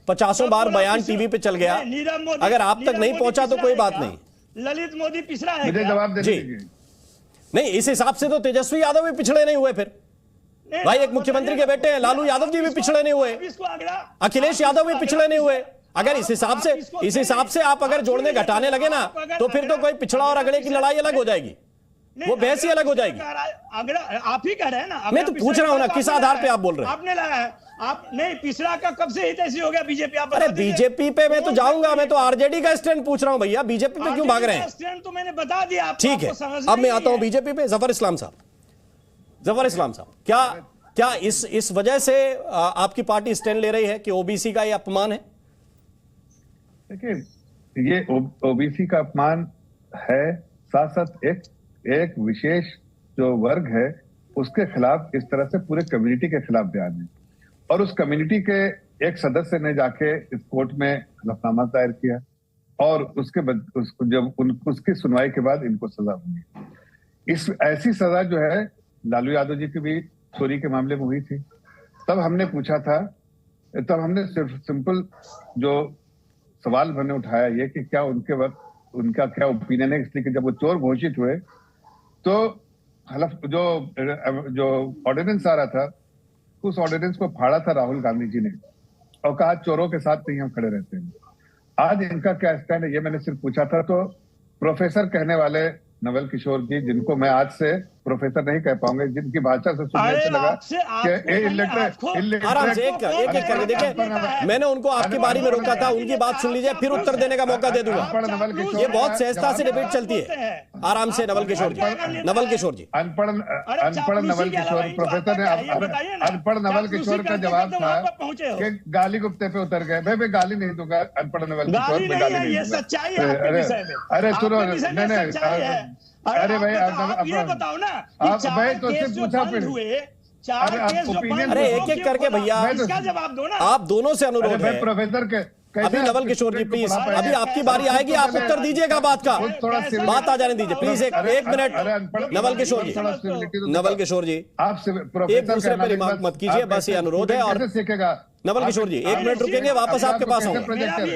50 बार बयान टीवी पे चल गया। अगर आप तक नहीं पहुंचा तो कोई बात नहीं। ललित मोदी पिछड़ा है? मुझे जवाब दे दीजिए। नहीं, इस हिसाब से तो तेजस्वी यादव भी पिछड़े नहीं हुए। फिर भाई, एक मुख्यमंत्री के बेटे हैं लालू यादव जी भी पिछड़े नहीं हुए, अखिलेश यादव भी पिछड़े नहीं हुए। अगर इस हिसाब से आप अगर जोड़ने घटाने लगे ना, तो फिर तो कोई पिछड़ा और अगड़े की लड़ाई अलग हो जाएगी, वो बहस ही अलग हो जाएगी। आप ही कह रहे हैं ना। मैं तो पूछ रहा हूं ना, किस आधार पे आप बोल रहे हैं? आपने लाया है। आप नहीं, पिछड़ा का कब से हित ऐसी हो गया बीजेपी? आप अरे बीजेपी पे मैं तो जाऊंगा, मैं तो आरजेडी का स्टैंड पूछ रहा हूं भैया। बीजेपी पे क्यों भाग रहे हैं? स्टैंड तो मैंने बता दिया। ठीक है, अब मैं आता हूं बीजेपी पे। जफर इस्लाम साहब, क्या इस वजह से आपकी पार्टी स्टैंड ले रही है कि ओबीसी का ये अपमान है? देखिए, ये ओबीसी का अपमान है, साथ साथ एक विशेष जो वर्ग है उसके खिलाफ इस तरह से पूरे कम्युनिटी के खिलाफ बयान है। और उस कम्युनिटी के एक सदस्य ने जाके इस कोर्ट में हलफनामा दायर किया और उसकी सुनवाई के बाद इनको सजा हुई। इस ऐसी सजा जो है लालू यादव जी की भी चोरी के मामले में हुई थी। तब हमने पूछा था, तब हमने सिर्फ सिंपल जो सवाल मैंने उठाया ये कि क्या उनके वक्त उनका क्या ओपिनियन है, इसलिए कि जब वो चोर घोषित हुए तो जो ऑर्डिनेंस आ रहा था, उस ऑर्डिनेंस को फाड़ा था राहुल गांधी जी ने और कहा चोरों के साथ नहीं हम खड़े रहते हैं। आज इनका क्या स्टैंड है ये मैंने सिर्फ पूछा था। तो प्रोफेसर कहने वाले नवल किशोर जी, जिनको मैं आज से प्रोफेसर नहीं कह पाऊंगा, जिनकी भाषा से सुनने से लगा कि आराम से एक करके देखिए, मैंने उनको आपकी बारी में रोका था, उनकी बात सुन लीजिए, फिर उत्तर देने का मौका दे दूंगा। ये बहुत सहजता से डिबेट चलती है। आराम से नवल किशोर जी। अनपढ़ नवल किशोर प्रोफेसर ने अनपढ़ नवल किशोर का जवाब था कि गाली गुप्ते पे उतर गए। भाई मैं गाली नहीं दूंगा, अनपढ़ नवल किशोर में गाली नहीं दूंगा। अरे सुनो, नहीं अरे भाई आप ये बताओ ना, आप भाई तो सिर्फ पूछा फिर अरे एक करके भैया इसका जवाब दो ना। आप दोनों से अनुरोध है। प्रोफेसर के अभी नवल किशोर जी प्लीज, अभी आपकी बारी आएगी, आप उत्तर दीजिएगा बात का। बात आ जाने दीजिए प्लीज, एक मिनट। नवल किशोर जी आप एक दूसरे पर रिमार्क मत कीजिए, बस ये अनुरोध है। और सीखेगा नवल किशोर जी 1 मिनट रुकेंगे, वापस आपके पास आऊंगा।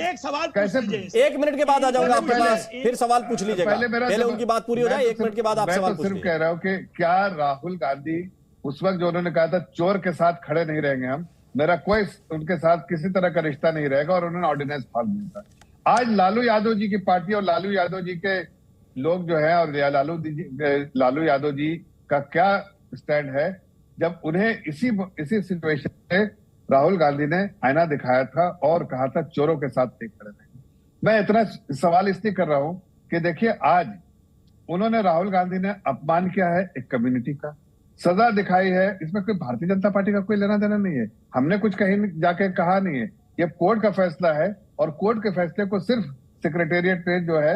एक सवाल कैसे 1 मिनट के बाद आ जाऊंगा आपके पास, फिर सवाल पूछ लीजिएगा। पहले उनकी बात पूरी हो जाए, 1 मिनट के बाद आप सवाल पूछ लीजिए। सिर्फ कह रहा हूँ कि क्या राहुल गांधी उस वक्त जो उन्होंने कहा था चोर के साथ खड़े नहीं रहेंगे हम, मेरा कोई उनके साथ किसी तरह का रिश्ता नहीं रहेगा, और उन्होंने ऑर्डिनेंस फाड़ दिया था। आज लालू यादव जी की पार्टी और लालू यादव जी के लोग जो है, और लालू यादव जी का क्या स्टैंड है, जब उन्हें इसी सिचुएशन में राहुल गांधी ने आईना दिखाया था और कहा था चोरों के साथ नहीं खड़े रहेंगे। मैं इतना सवाल इसलिए कर रहा हूं कि देखिए, आज उन्होंने राहुल गांधी ने अपमान किया है एक कम्युनिटी का, सजा दिखाई है, इसमें कोई भारतीय जनता पार्टी का कोई लेना देना नहीं है। हमने कुछ कहीं जाके कहा नहीं है, ये कोर्ट का फैसला है, और कोर्ट के फैसले को सिर्फ सेक्रेटेरिएट ने जो है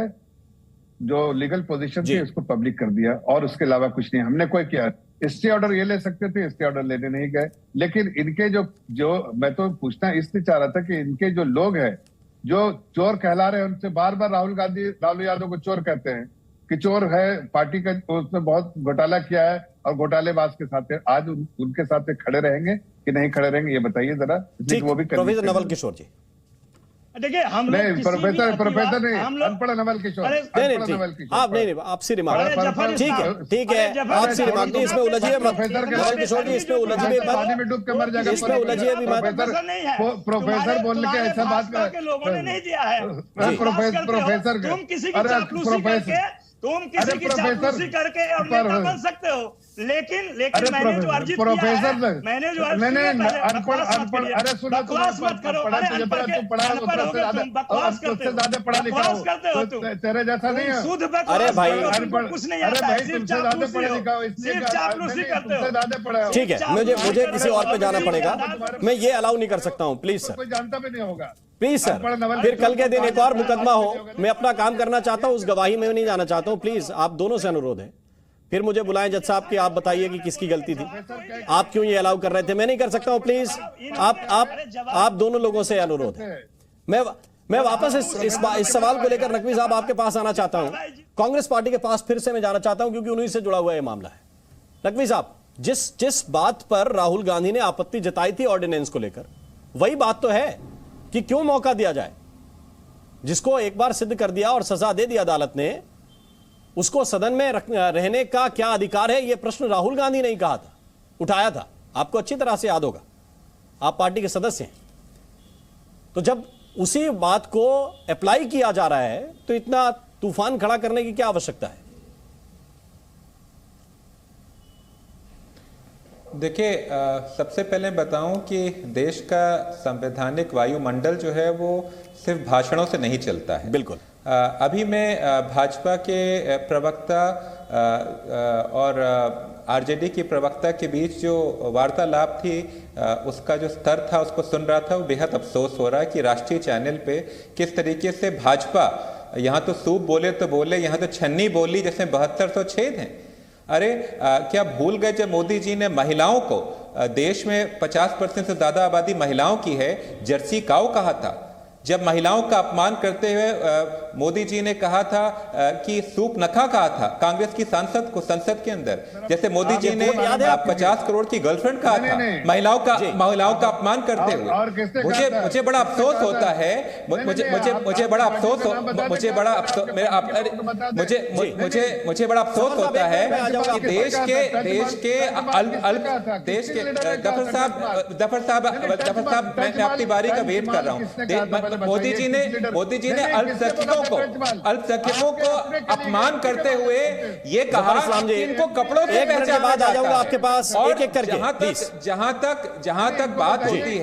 जो लीगल पोजीशन थी उसको पब्लिक कर दिया और उसके अलावा कुछ नहीं हमने कोई किया। स्टे ऑर्डर ये ले सकते थे, स्टे ऑर्डर लेने नहीं गए। लेकिन इनके जो मैं तो पूछना इसलिए चाह रहा था कि इनके जो लोग हैं जो चोर कहला रहे हैं, उनसे बार बार लालू यादव को चोर कहते हैं कि चोर है, पार्टी का उसने बहुत घोटाला किया है और घोटालेबाज के साथ है। आज उनके साथ खड़े रहेंगे कि नहीं खड़े रहेंगे, ये बताइए जरा। वो भी प्रोफेसर नवल किशोर जी, देखिए हम लोग प्रोफेसर नहीं, अनपढ़ नवल किशोर, आप नहीं आपसी रिमार्क, ठीक है आपसी रिमार्क नहीं, इसमें उलझिए मत नवल किशोर जी, इसमें उलझिए मत, पानी में डूब के मर जाएगा, इसमें उलझिए भी मत। प्रोफेसर बोल के ऐसा बात कर लोगों ने नहीं दिया है। प्रोफेसर तुम किसी की चापलूसी करके और नेता बन सकते हो, लेकिन मैंने जो अर्जित किया है, मैंने जो बकवास मत करो, बकवास करते हो तुम, तेरे जैसा नहीं है। शुद्ध बकवास, अरे भाई कुछ नहीं आता है, सिर्फ चापलूसी करते हो। ठीक है, मुझे किसी और पे जाना पड़ेगा, मैं ये अलाउ नहीं कर सकता हूँ, प्लीज सर, कोई जानता भी नहीं होगा, प्लीज सर। फिर कल के दिन एक और मुकदमा हो, मैं अपना काम करना चाहता हूं, उस गवाही में नहीं जाना चाहता हूं, प्लीज आप दोनों से अनुरोध है। फिर मुझे बुलाएं जज साहब कि आप बताइए कि किसकी गलती थी, आप क्यों ये अलाउ कर रहे थे। मैं नहीं कर सकता हूं, प्लीज आप दोनों लोगों से अनुरोध है। मैं वापस इस सवाल को लेकर नकवी साहब आपके पास आना चाहता हूं, कांग्रेस पार्टी के पास फिर से मैं जाना चाहता हूं, क्योंकि उन्हीं से जुड़ा हुआ यह मामला है। नकवी साहब, जिस बात पर राहुल गांधी ने आपत्ति जताई थी ऑर्डिनेंस को लेकर, वही बात तो है कि क्यों मौका दिया जाए, जिसको एक बार सिद्ध कर दिया और सजा दे दी अदालत ने, उसको सदन में रहने का क्या अधिकार है। यह प्रश्न राहुल गांधी ने ही कहा था, उठाया था, आपको अच्छी तरह से याद होगा, आप पार्टी के सदस्य हैं। तो जब उसी बात को अप्लाई किया जा रहा है तो इतना तूफान खड़ा करने की क्या आवश्यकता है। देखिए, सबसे पहले बताऊं कि देश का संवैधानिक वायुमंडल जो है वो सिर्फ भाषणों से नहीं चलता है। बिल्कुल। अभी मैं भाजपा के प्रवक्ता और आरजेडी की प्रवक्ता के बीच जो वार्तालाप थी, उसका जो स्तर था उसको सुन रहा था। वो बेहद अफसोस हो रहा है कि राष्ट्रीय चैनल पे किस तरीके से भाजपा यहाँ तो सूप बोले तो बोले, यहाँ तो छन्नी बोली जैसे 7200 छेद हैं। अरे क्या भूल गए जब मोदी जी ने महिलाओं को, देश में 50% से ज्यादा आबादी महिलाओं की है, जर्सी काऊ कहा था। जब महिलाओं का अपमान करते हुए मोदी जी ने कहा था कि सूप नखा कहा था कांग्रेस की सांसद को संसद के अंदर, जैसे मोदी जी ने 50 करोड़ की गर्लफ्रेंड कहा था महिलाओं का अपमान करते हुए। मुझे बड़ा अफसोस होता है, मुझे बड़ा अफसोस होता है कि देश के दफर साहब मैं अपनी बारी का वेट कर रहा हूँ। मोदी जी ने अल्पसंख्यकों को अपमान करते हुए ये कहा कि इनको कपड़ों से पहचाना जाता है। आ जाऊंगा आपके पास एक-एक करके। जहां तक बात होती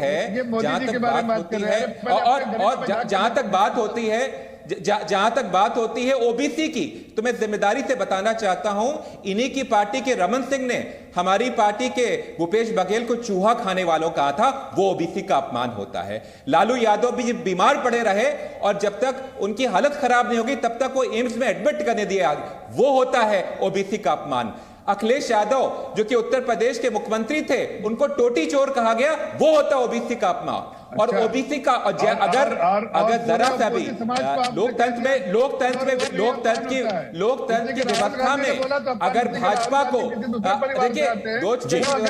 है जहां तक बात होती है ओबीसी की, तो मैं जिम्मेदारी से बताना चाहता हूं, इन्हीं की पार्टी के रमन सिंह ने हमारी पार्टी के भूपेश बघेल को चूहा खाने वालों कहा था, वो ओबीसी का अपमान होता है। लालू यादव भी बीमार पड़े रहे और जब तक उनकी हालत खराब नहीं होगी तब तक वो एम्स में एडमिट करने दिए, वो होता है ओबीसी का अपमान। अखिलेश यादव जो कि उत्तर प्रदेश के मुख्यमंत्री थे, उनको टोटी चोर कहा गया, वो होता ओबीसी का अपमान। और ओबीसी का अगर जरा सा भी लोकतंत्र की व्यवस्था में अगर भाजपा को देखिए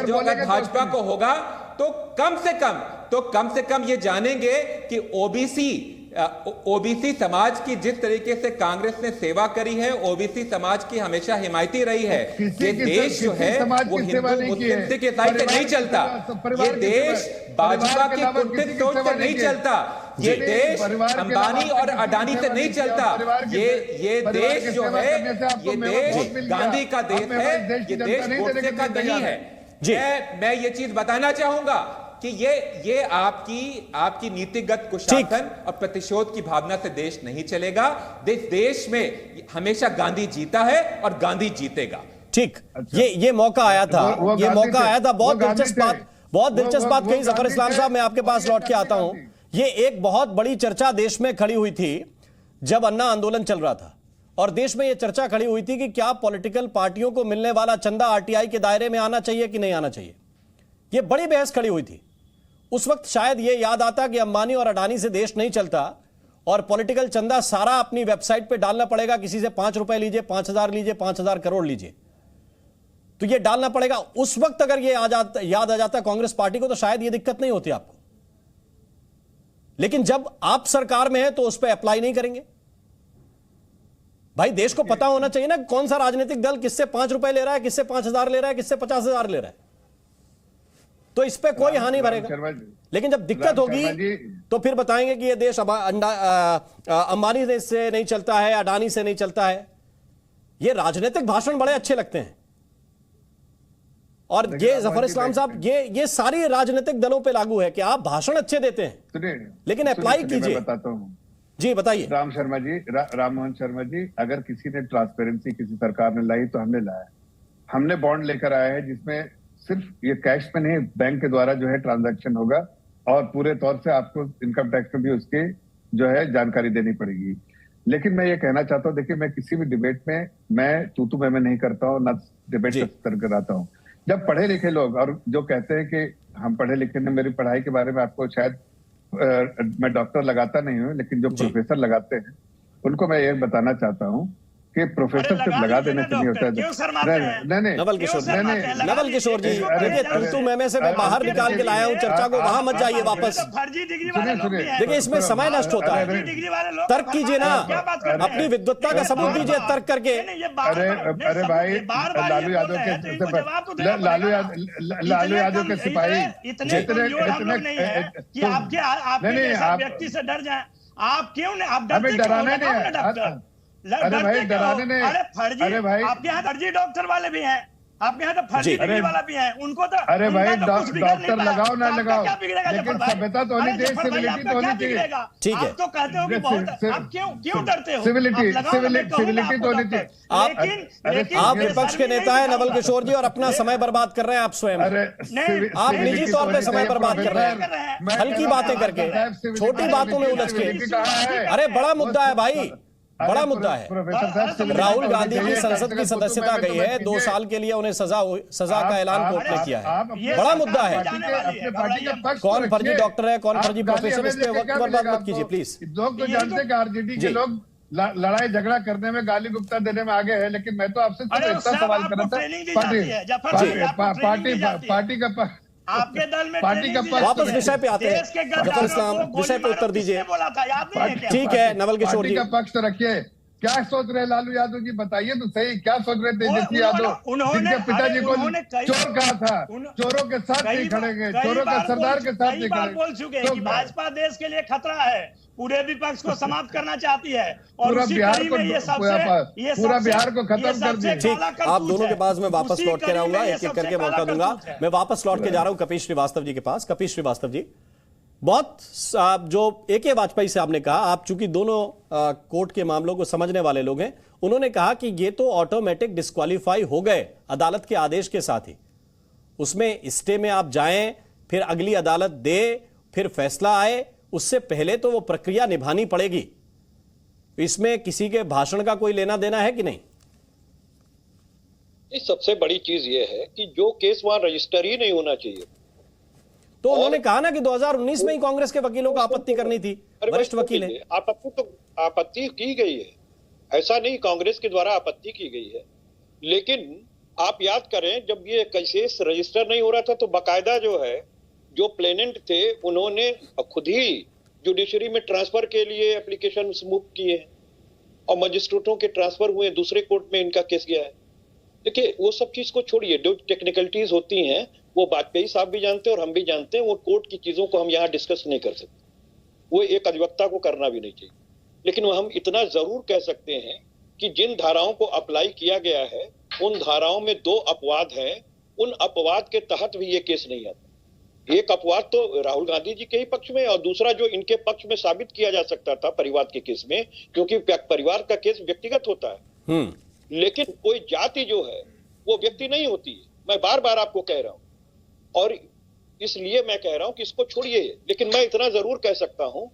जो अगर भाजपा को होगा तो कम से कम ये जानेंगे कि ओबीसी समाज की जिस तरीके से कांग्रेस ने सेवा करी है, ओबीसी समाज की हमेशा हिमायती रही है। ये देश जो है वो हिंदू मुस्लिम सिख ईसाई से नहीं चलता, ये देश भाजपा की कुत्सित सोच से नहीं चलता, ये देश अंबानी और अडानी से नहीं चलता, ये देश जो है ये देश गांधी का देश है, ये देश गोडसे का नहीं है। मैं ये चीज बताना चाहूंगा कि ये आपकी नीतिगत कुशासन और प्रतिशोध की भावना से देश नहीं चलेगा। देश में हमेशा गांधी जीता है और गांधी जीतेगा। ठीक, ये मौका आया था, बहुत दिलचस्प बात कही जफर इस्लाम साहब। मैं आपके पास लौट के आता हूं। ये एक बहुत बड़ी चर्चा देश में खड़ी हुई थी जब अन्ना आंदोलन चल रहा था, और देश में यह चर्चा खड़ी हुई थी कि क्या पॉलिटिकल पार्टियों को मिलने वाला चंदा आरटीआई के दायरे में आना चाहिए कि नहीं आना चाहिए। यह बड़ी बहस खड़ी हुई थी। उस वक्त शायद यह याद आता कि अंबानी और अडानी से देश नहीं चलता और पॉलिटिकल चंदा सारा अपनी वेबसाइट पे डालना पड़ेगा, किसी से 5 रुपए लीजिए, 5,000 लीजिए, 5,000 करोड़ लीजिए, तो यह डालना पड़ेगा। उस वक्त अगर यह याद आ जाता कांग्रेस पार्टी को तो शायद यह दिक्कत नहीं होती आपको। लेकिन जब आप सरकार में है तो उस पर अप्लाई नहीं करेंगे। भाई देश को पता होना चाहिए ना कौन सा राजनीतिक दल किससे 5 रुपए ले रहा है, किससे 5,000 ले रहा है, किससे 50,000 ले रहा है, तो इस पे कोई हानि भरेगा। लेकिन जब दिक्कत होगी तो फिर बताएंगे कि ये देश अंबानी से नहीं चलता है, अडानी से नहीं चलता है। ये राजनीतिक भाषण बड़े अच्छे लगते हैं और ये जफर इस्लाम साहब ये सारी राजनीतिक दलों पे लागू है कि आप भाषण अच्छे देते हैं लेकिन अप्लाई कीजिए। बताता हूं जी, बताइए। राम मोहन शर्मा जी, अगर किसी ने ट्रांसपेरेंसी किसी सरकार ने लाई तो हमने लाया। हमने बॉन्ड लेकर आया है जिसमें सिर्फ ये कैश में नहीं, बैंक के द्वारा जो है ट्रांजैक्शन होगा और पूरे तौर से आपको इनकम टैक्स में भी उसकी जो है जानकारी देनी पड़ेगी। लेकिन मैं ये कहना चाहता हूँ, देखिए मैं किसी भी डिबेट में मैं तू मैं नहीं करता हूँ, ना डिबेट कराता हूँ। जब पढ़े लिखे लोग और जो कहते हैं कि हम पढ़े लिखे ने, मेरी पढ़ाई के बारे में आपको शायद मैं डॉक्टर लगाता नहीं हूँ, लेकिन जो प्रोफेसर लगाते हैं उनको मैं ये बताना चाहता हूँ कि प्रोफेसर सिर्फ लगा देने से नहीं होता है। नहीं नवल किशोर जी, तू मैं से मैं बाहर निकाल के लाया हूँ चर्चा को, वहां मत जाइए वापस। देखिए इसमें समय नष्ट होता है, तर्क कीजिए ना, अपनी विद्वत्ता का सबूत दीजिए तर्क करके। अरे भाई लालू यादव के सिपाही व्यक्ति से डर जाए, आप क्यों नहीं, आप डराने नहीं। अरे भाई डराने नहीं, अरे फर्जी, अरे भाई आपके यहाँ फर्जी डॉक्टर वाले भी हैं, आपके यहाँ तो फर्जी डिग्री वाला भी है, उनको तो अरे भाई डॉक्टर लगाओ ना लगाओ, लेकिन सभ्यता तो होनी चाहिए, सिविलिटी तो होनी चाहिए। ठीक है, आप तो कहते हो कि बहुत, आप क्यों डरते हो? सिविलिटी तो होनी चाहिए। लेकिन आप विपक्ष के नेता है नवल किशोर जी और अपना समय बर्बाद कर रहे हैं आप स्वयं। आप निजी तौर पे समय बर्बाद कर रहे हैं हल्की बातें करके, छोटी बातों में उलझ के। अरे बड़ा मुद्दा है भाई, बड़ा मुद्दा है। राहुल गांधी की संसद की सदस्यता गई है, 2 साल के लिए उन्हें सजा का ऐलान कोर्ट ने किया है, बड़ा मुद्दा है। कौन फर्जी डॉक्टर है, कौन फर्जी प्रोफेसर, इस पे वक्त बर्बाद मत कीजिए प्लीज। लोग तो जानते हैं कि आरजेडी के लोग लड़ाई झगड़ा करने में, गाली गुप्ता देने में आगे है, लेकिन मैं तो आपसे इतना सवाल कर रहा था, पार्टी का आपके दल में पार्टी का वापस विषय पे आते हैं, जफर इस्लाम विषय पे उत्तर दीजिए। ठीक है नवल किशोर जी, का पक्ष तो रखिए। क्या सोच रहे लालू यादव जी, बताइए तो सही, क्या सोच रहे तेजस्वी यादव, जिनके पिताजी को चोर कहा था, चोरों के साथ नहीं खड़ेंगे, चोरों के सरदार के साथ नहीं खड़ेंगे। बोल चुके हैं कि भाजपा देश के लिए खतरा है, पूरे विपक्ष को समाप्त करना चाहती है और पूरा बिहार को खत्म कर दिया। ठीक, आप दोनों के पास मैं वापस लौट के आऊंगा, एक एक करके मौका दूंगा। मैं वापस लौट के जा रहा हूं कपिल श्रीवास्तव जी के पास। कपिल श्रीवास्तव जी, बहुत जो AK वाजपेयी साहब ने कहा, आप चूंकि दोनों कोर्ट के मामलों को समझने वाले लोग हैं, उन्होंने कहा कि ये तो ऑटोमेटिक डिस्क्वालीफाई हो गए अदालत के आदेश के साथ ही, उसमें स्टे में आप जाएं, फिर अगली अदालत दे, फिर फैसला आए, उससे पहले तो वो प्रक्रिया निभानी पड़ेगी। इसमें किसी के भाषण का कोई लेना देना है कि नहीं? इस सबसे बड़ी चीज ये है कि जो केस वहां रजिस्टर ही नहीं होना चाहिए। तो उन्होंने कहा ना कि 2019 में ही कांग्रेस के वकीलों को आपत्ति करनी थी, वरिष्ठ वकील है। आपत्ति की गई है, ऐसा नहीं कांग्रेस के द्वारा आपत्ति की गई है, लेकिन आप याद करें जब ये केस रजिस्टर नहीं हो रहा था तो बाकायदा जो है जो प्लेनेंट थे उन्होंने खुद ही जुडिशरी में ट्रांसफर के लिए एप्लीकेशन मूव किए हैं और मजिस्ट्रेटों के ट्रांसफर हुए, दूसरे कोर्ट में इनका केस गया है। देखिए वो सब चीज को छोड़िए, जो टेक्निकलिटीज होती हैं वो वाजपेयी साहब भी जानते हैं और हम भी जानते हैं, वो कोर्ट की चीजों को हम यहाँ डिस्कस नहीं कर सकते, वो एक अधिवक्ता को करना भी नहीं चाहिए। लेकिन वो हम इतना जरूर कह सकते हैं कि जिन धाराओं को अप्लाई किया गया है उन धाराओं में 2 अपवाद हैं, उन अपवाद के तहत भी ये केस नहीं आता। एक अपवाद तो राहुल गांधी जी के ही पक्ष में और दूसरा जो इनके पक्ष में साबित किया जा सकता था परिवार के केस में, क्योंकि परिवार का केस व्यक्तिगत होता है, लेकिन कोई जाति जो है वो व्यक्ति नहीं होती है। मैं बार बार आपको कह रहा हूं और इसलिए मैं कह रहा हूं कि इसको छोड़िए। लेकिन मैं इतना जरूर कह सकता हूं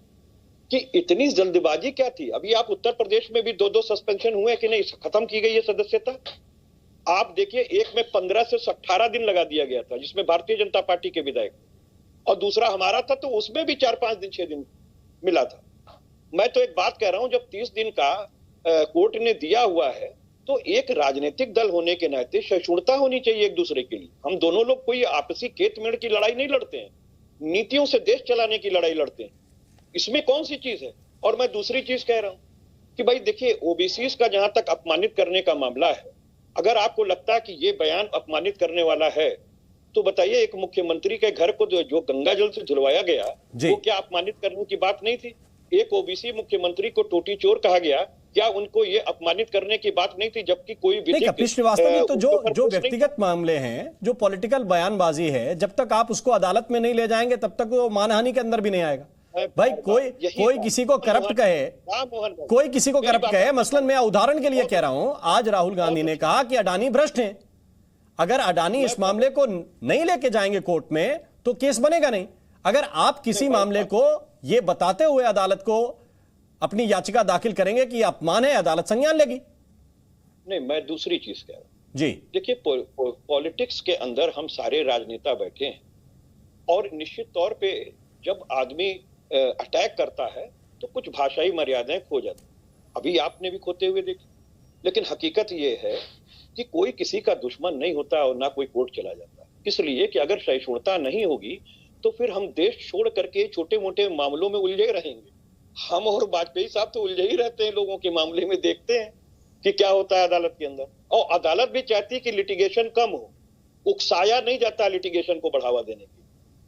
कि इतनी जल्दबाजी क्या थी। अभी आप उत्तर प्रदेश में भी 2-2 सस्पेंशन हुए कि नहीं, खत्म की गई है सदस्यता। आप देखिए, एक में 15 से 18 दिन लगा दिया गया था, जिसमें भारतीय जनता पार्टी के विधायक, और दूसरा हमारा था तो उसमें भी 4-5 दिन 6 दिन मिला था। मैं तो एक बात कह रहा हूं, जब 30 दिन का कोर्ट ने दिया हुआ है तो एक राजनीतिक दल होने के नाते सहिष्णुता होनी चाहिए एक दूसरे के लिए। हम दोनों लोग कोई आपसी केत-मेड़ की लड़ाई नहीं लड़ते हैं, नीतियों से देश चलाने की लड़ाई लड़ते हैं। इसमें कौन सी चीज है। और मैं दूसरी चीज कह रहा हूं कि भाई देखिए, ओबीसी का जहां तक अपमानित करने का मामला है, अगर आपको लगता है कि ये बयान अपमानित करने वाला है तो बताइए, एक मुख्यमंत्री के घर को जो गंगा जल से धुलवाया गया, वो क्या अपमानित करने की बात नहीं थी। एक ओबीसी मुख्यमंत्री को टोटी चोर कहा गया, क्या उनको ये अपमानित करने की बात नहीं थी। जबकि कोई कपिल श्रीवास्तव जी, तो जो व्यक्तिगत मामले हैं, जो पॉलिटिकल बयानबाजी है, जब तक आप उसको अदालत में नहीं ले जाएंगे तब तक वो मानहानि के अंदर भी नहीं आएगा। भाई कोई किसी को करप्ट कहे, कोई किसी को करप्ट कहे, मसलन मैं उदाहरण के लिए कह रहा हूं, आज राहुल गांधी ने कहा कि अडानी भ्रष्ट हैं। अगर अडानी इस मामले को नहीं लेके जाएंगे कोर्ट में तो केस बनेगा नहीं। अगर आप किसी मामले को ये बताते हुए अदालत को अपनी याचिका दाखिल करेंगे कि अपमान है, अदालत संज्ञान लेगी। नहीं, मैं दूसरी चीज कह रहा हूं जी। देखिए, पॉलिटिक्स के अंदर हम सारे राजनेता बैठे हैं और निश्चित तौर पे जब आदमी अटैक करता है तो कुछ भाषाई मर्यादाएं खो जाती। अभी आपने भी खोते हुए देखी। लेकिन हकीकत ये है कि कोई किसी का दुश्मन नहीं होता और ना कोई कोर्ट चला जाता। इसलिए कि अगर सहिष्णुता नहीं होगी तो फिर हम देश छोड़ करके छोटे मोटे मामलों में उलझे रहेंगे। हम और वाजपेयी साहब तो उलझे ही रहते हैं लोगों के मामले में, देखते हैं कि क्या होता है अदालत के अंदर। और अदालत भी चाहती है कि लिटिगेशन कम हो, उकसाया नहीं जाता लिटिगेशन को बढ़ावा देने की।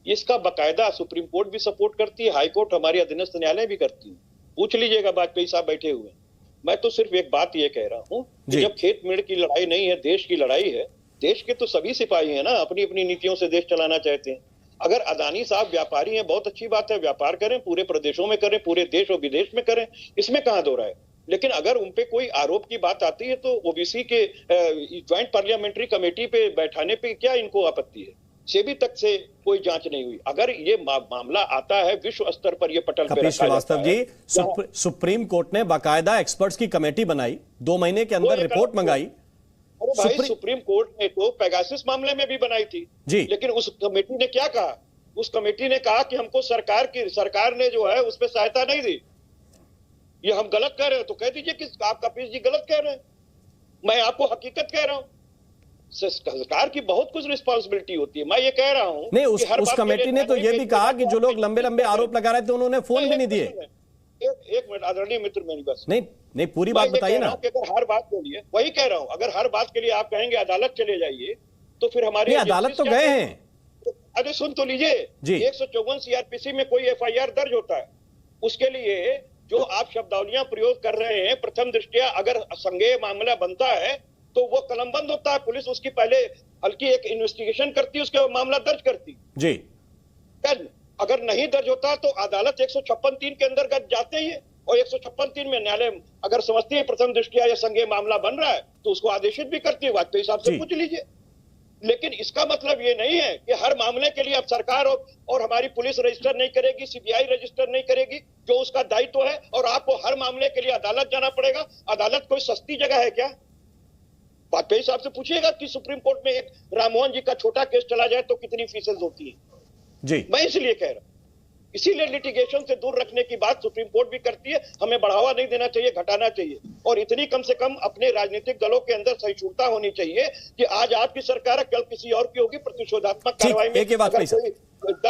इसका बाकायदा सुप्रीम कोर्ट भी सपोर्ट करती है, हाई कोर्ट, हमारी अधीनस्थ न्यायालय भी करती है। पूछ लीजिएगा, वाजपेयी साहब बैठे हुए। मैं तो सिर्फ एक बात ये कह रहा हूं कि जब खेत मेड़ की लड़ाई नहीं है, देश की लड़ाई है। देश के तो सभी सिपाही हैं ना, अपनी अपनी नीतियों से देश चलाना चाहते हैं। अगर अदानी साहब व्यापारी हैं, बहुत अच्छी बात है, व्यापार करें, पूरे प्रदेशों में करें, पूरे देश और विदेश में करें, इसमें कहां दो राय। लेकिन अगर उन पे कोई आरोप की बात आती है तो ओबीसी के ज्वाइंट पार्लियामेंट्री कमेटी पे बैठाने पे क्या इनको आपत्ति है। सेबी तक से कोई जांच नहीं हुई। अगर ये मामला आता है विश्व स्तर पर, ये पटल पे कपिल श्रीवास्तव जी, सुप्रीम कोर्ट ने बाकायदा एक्सपर्ट्स की कमेटी बनाई, 2 महीने के अंदर रिपोर्ट मंगाई। अरे भाई, सुप्रीम कोर्ट ने तो पेगासस मामले में भी बनाई थी जी। लेकिन उस कमेटी ने क्या कहा? उस कमेटी ने कहा कि हमको सरकार ने जो है उस पर सहायता नहीं दी। ये हम गलत कह रहे हैं तो कह दीजिए कि आप कपिल जी गलत कह रहे हैं। मैं आपको हकीकत कह रहा हूं, सरकार की बहुत कुछ रिस्पॉन्सिबिलिटी होती है। मैं ये कह रहा हूं नहीं, उस कमेटी ने तो ये भी कहा कि जो लोग लंबे लंबे आरोप लगा रहे थे उन्होंने फोन भी नहीं दिए। एक मिनट आदरणीय मित्र, मेरी बस नहीं पूरी बात बताइए ना। अगर हर बात के लिए, वही कह रहा हूं, अगर हर बात के लिए आप कहेंगे अदालत चले जाइए तो फिर हमारी अदालत तो गए हैं। अरे सुन तो लीजिए, 154 सीआरपीसी में कोई एफआईआर दर्ज होता है, उसके लिए जो आप शब्दावलियां प्रयोग कर रहे हैं, प्रथम दृष्टया अगर संज्ञेय मामला बनता है तो वो कलमबंद होता है। पुलिस उसकी पहले हल्की एक इन्वेस्टिगेशन करती है, उसके मामला दर्ज करती जी। अगर नहीं दर्ज होता तो अदालत 156(3) के अंतर्गत जाते ही है, और 156(3) में न्यायालय अगर समझती है प्रथम दृष्टया या संज्ञेय मामला बन रहा है तो उसको आदेशित भी करती है। वाजपेयी साहब से पूछ लीजिए। लेकिन इसका मतलब ये नहीं है कि हर मामले के लिए अब सरकार और हमारी पुलिस रजिस्टर नहीं करेगी, सीबीआई रजिस्टर नहीं करेगी, जो उसका दायित्व है, और आपको हर मामले के लिए अदालत जाना पड़ेगा। अदालत कोई सस्ती जगह है क्या? वाजपेयी साहब से पूछिएगा कि सुप्रीम कोर्ट में एक राममोहन जी का छोटा केस चला जाए तो कितनी फीसेज होती है जी। मैं इसलिए कह रहा हूं, इसीलिए लिटिगेशन से दूर रखने की बात सुप्रीम कोर्ट भी करती है। हमें बढ़ावा नहीं देना चाहिए, घटाना चाहिए, और इतनी कम से कम अपने राजनीतिक दलों के अंदर सहिष्णुता होनी चाहिए कि आज आपकी सरकार है, कल किसी और की होगी। प्रतिशोधात्मक कार्रवाई में एक बात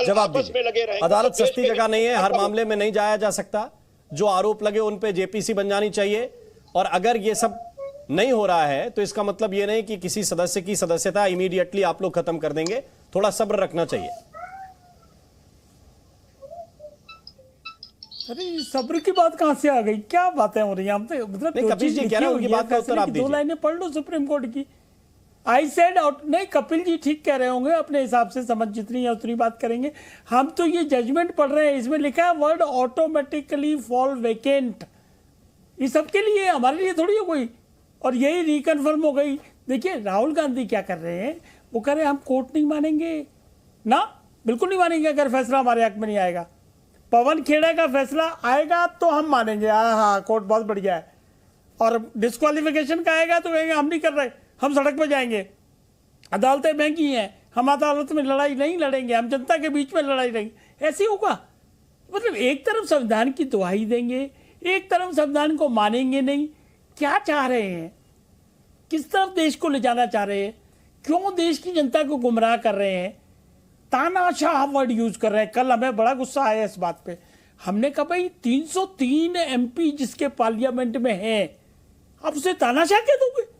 जवाब में लगे रहेंगे। अदालत सस्ती जगह नहीं है, हर मामले में नहीं जाया जा सकता। जो आरोप लगे उन पे जेपीसी बन जानी चाहिए। और अगर ये सब नहीं हो रहा है तो इसका मतलब ये नहीं कि किसी सदस्य की सदस्यता इमीडिएटली आप लोग खत्म कर देंगे। थोड़ा सब्र रखना चाहिए। अरे सब्र की बात कहां से आ गई? क्या बातें हो रही हैं? हम तो मतलब कपिल जी कह रहे हैं, उनकी बात का उत्तर आप दीजिए। 2 लाइनें पढ़ लो सुप्रीम कोर्ट की। I said out. नहीं, कपिल जी ठीक कह रहे होंगे, अपने हिसाब से समझ जितनी है उतनी बात करेंगे। हम तो ये जजमेंट पढ़ रहे हैं, इसमें लिखा है वर्ड ऑटोमेटिकली फॉल वेकेंट। ये सबके लिए, हमारे लिए थोड़ी है कोई। और यही रिकन्फर्म हो गई। देखिए राहुल गांधी क्या कर रहे हैं, वो कह रहे हैं हम कोर्ट नहीं मानेंगे ना, बिल्कुल नहीं मानेंगे अगर फैसला हमारे हक में नहीं आएगा। पवन खेड़ा का फैसला आएगा तो हम मानेंगे, हाँ कोर्ट बहुत बढ़िया है, और डिस्क्वालिफिकेशन का आएगा तो कहेंगे हम नहीं कर रहे, हम सड़क पर जाएंगे। अदालतें महंगी हैं, हम अदालत में लड़ाई नहीं लड़ेंगे, हम जनता के बीच में लड़ाई लड़ेंगे, ऐसे होगा। मतलब एक तरफ संविधान की दुहाई देंगे, एक तरफ संविधान को मानेंगे नहीं। क्या चाह रहे हैं? किस तरफ देश को ले जाना चाह रहे हैं? क्यों देश की जनता को गुमराह कर रहे हैं? तानाशाह वर्ड यूज कर रहे हैं। कल हमें बड़ा गुस्सा आया इस बात पे। हमने कहा भाई 303 एमपी जिसके पार्लियामेंट में है, आप उसे तानाशाह कह दोगे?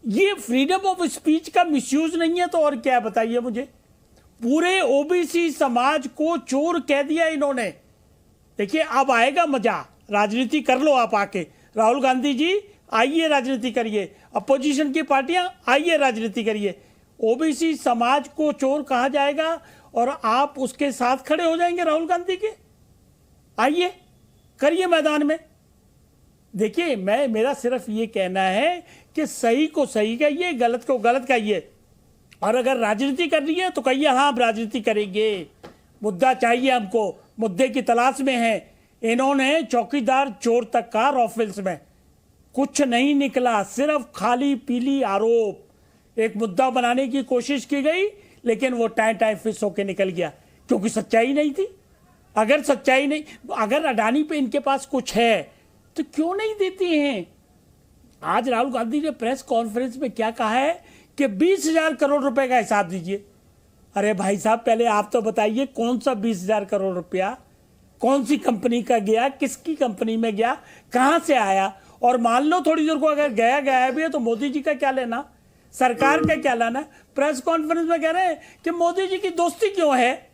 ये फ्रीडम ऑफ स्पीच का मिसयूज नहीं है तो और क्या बताइए मुझे। पूरे ओबीसी समाज को चोर कह दिया इन्होंने। देखिए अब आएगा मजा, राजनीति कर लो आप आके। राहुल गांधी जी आइए राजनीति करिए, अपोजिशन की पार्टियां आइए राजनीति करिए। ओबीसी समाज को चोर कहा जाएगा और आप उसके साथ खड़े हो जाएंगे राहुल गांधी के। आइए करिए मैदान में। देखिए मेरा सिर्फ ये कहना है कि सही को सही कहिए, गलत को गलत कहिए, और अगर राजनीति करनी है तो कहिए हाँ हम राजनीति करेंगे, मुद्दा चाहिए हमको, मुद्दे की तलाश में है। इन्होंने चौकीदार चोर तक का रॉफिल्स में कुछ नहीं निकला, सिर्फ खाली पीली आरोप। एक मुद्दा बनाने की कोशिश की गई लेकिन वो टाइम फिस होके निकल गया क्योंकि सच्चाई नहीं थी। अगर सच्चाई नहीं, अगर अडानी पे इनके पास कुछ है तो क्यों नहीं देती हैं? आज राहुल गांधी ने प्रेस कॉन्फ्रेंस में क्या कहा है कि 20,000 करोड़ रुपए का हिसाब दीजिए। अरे भाई साहब पहले आप तो बताइए कौन सा 20,000 करोड़ रुपया कौन सी कंपनी का गया, किसकी कंपनी में गया, कहां से आया? और मान लो थोड़ी देर को अगर गया भी है तो मोदी जी का क्या लेना, सरकार का क्या लेना? प्रेस कॉन्फ्रेंस में कह रहे हैं कि मोदी जी की दोस्ती क्यों है।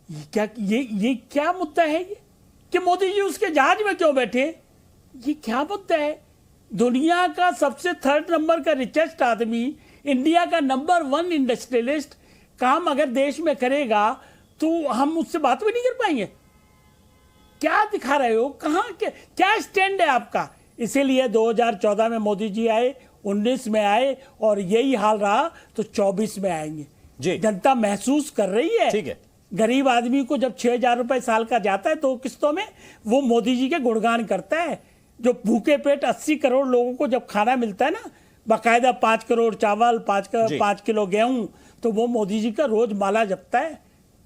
ये क्या मुद्दा है ये कि मोदी जी उसके जहाज में क्यों बैठे? ये क्या मुद्दा है? दुनिया का सबसे 3rd नंबर का रिचेस्ट आदमी, इंडिया का नंबर 1 इंडस्ट्रियलिस्ट काम अगर देश में करेगा तो हम उससे बात भी नहीं कर पाएंगे। क्या दिखा रहे हो? कहां क्या स्टैंड है आपका? इसीलिए 2014 में मोदी जी आए, 19 में आए और यही हाल रहा तो 24 में आएंगे जी। जनता महसूस कर रही है। ठीक है। गरीब आदमी को जब 6,000 रुपए साल का जाता है तो किस्तों में वो मोदी जी के गुणगान करता है। जो भूखे पेट 80 करोड़ लोगों को जब खाना मिलता है ना, बाकायदा 5 करोड़ चावल, 5 किलो गेहूं, तो वो मोदी जी का रोज माला जपता है।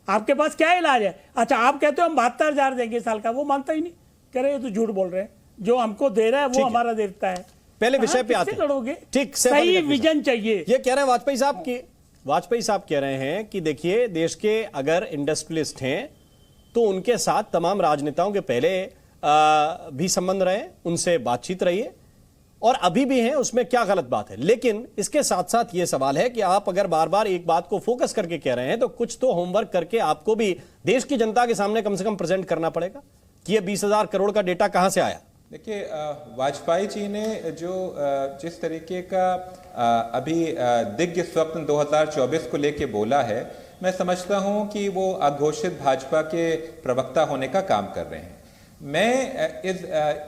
आपके पास क्या इलाज है? अच्छा आप कहते हो हम 72,000 देंगे साल का, वो मानता ही नहीं, कह रहे तो झूठ बोल रहे हैं। जो हमको दे रहा है वो हमारा देवता है। पहले विषय पे आते हैं। लड़ोगे? ठीक, सही विजन चाहिए। ये कह रहे हैं वाजपेयी साहब कह रहे हैं कि देखिए देश के अगर इंडस्ट्रियलिस्ट हैं तो उनके साथ तमाम राजनेताओं के पहले भी संबंध रहे, उनसे बातचीत रही है और अभी भी हैं, उसमें क्या गलत बात है। लेकिन इसके साथ साथ यह सवाल है कि आप अगर बार बार एक बात को फोकस करके कह रहे हैं तो कुछ तो होमवर्क करके आपको भी देश की जनता के सामने कम से कम प्रेजेंट करना पड़ेगा कि यह 20,000 करोड़ का डेटा कहां से आया। देखिए वाजपेयी जी ने जो जिस तरीके का अभी दिग्गज स्वप्न 2024 को लेके बोला है, मैं समझता हूं कि वो अघोषित भाजपा के प्रवक्ता होने का काम कर रहे हैं। मैं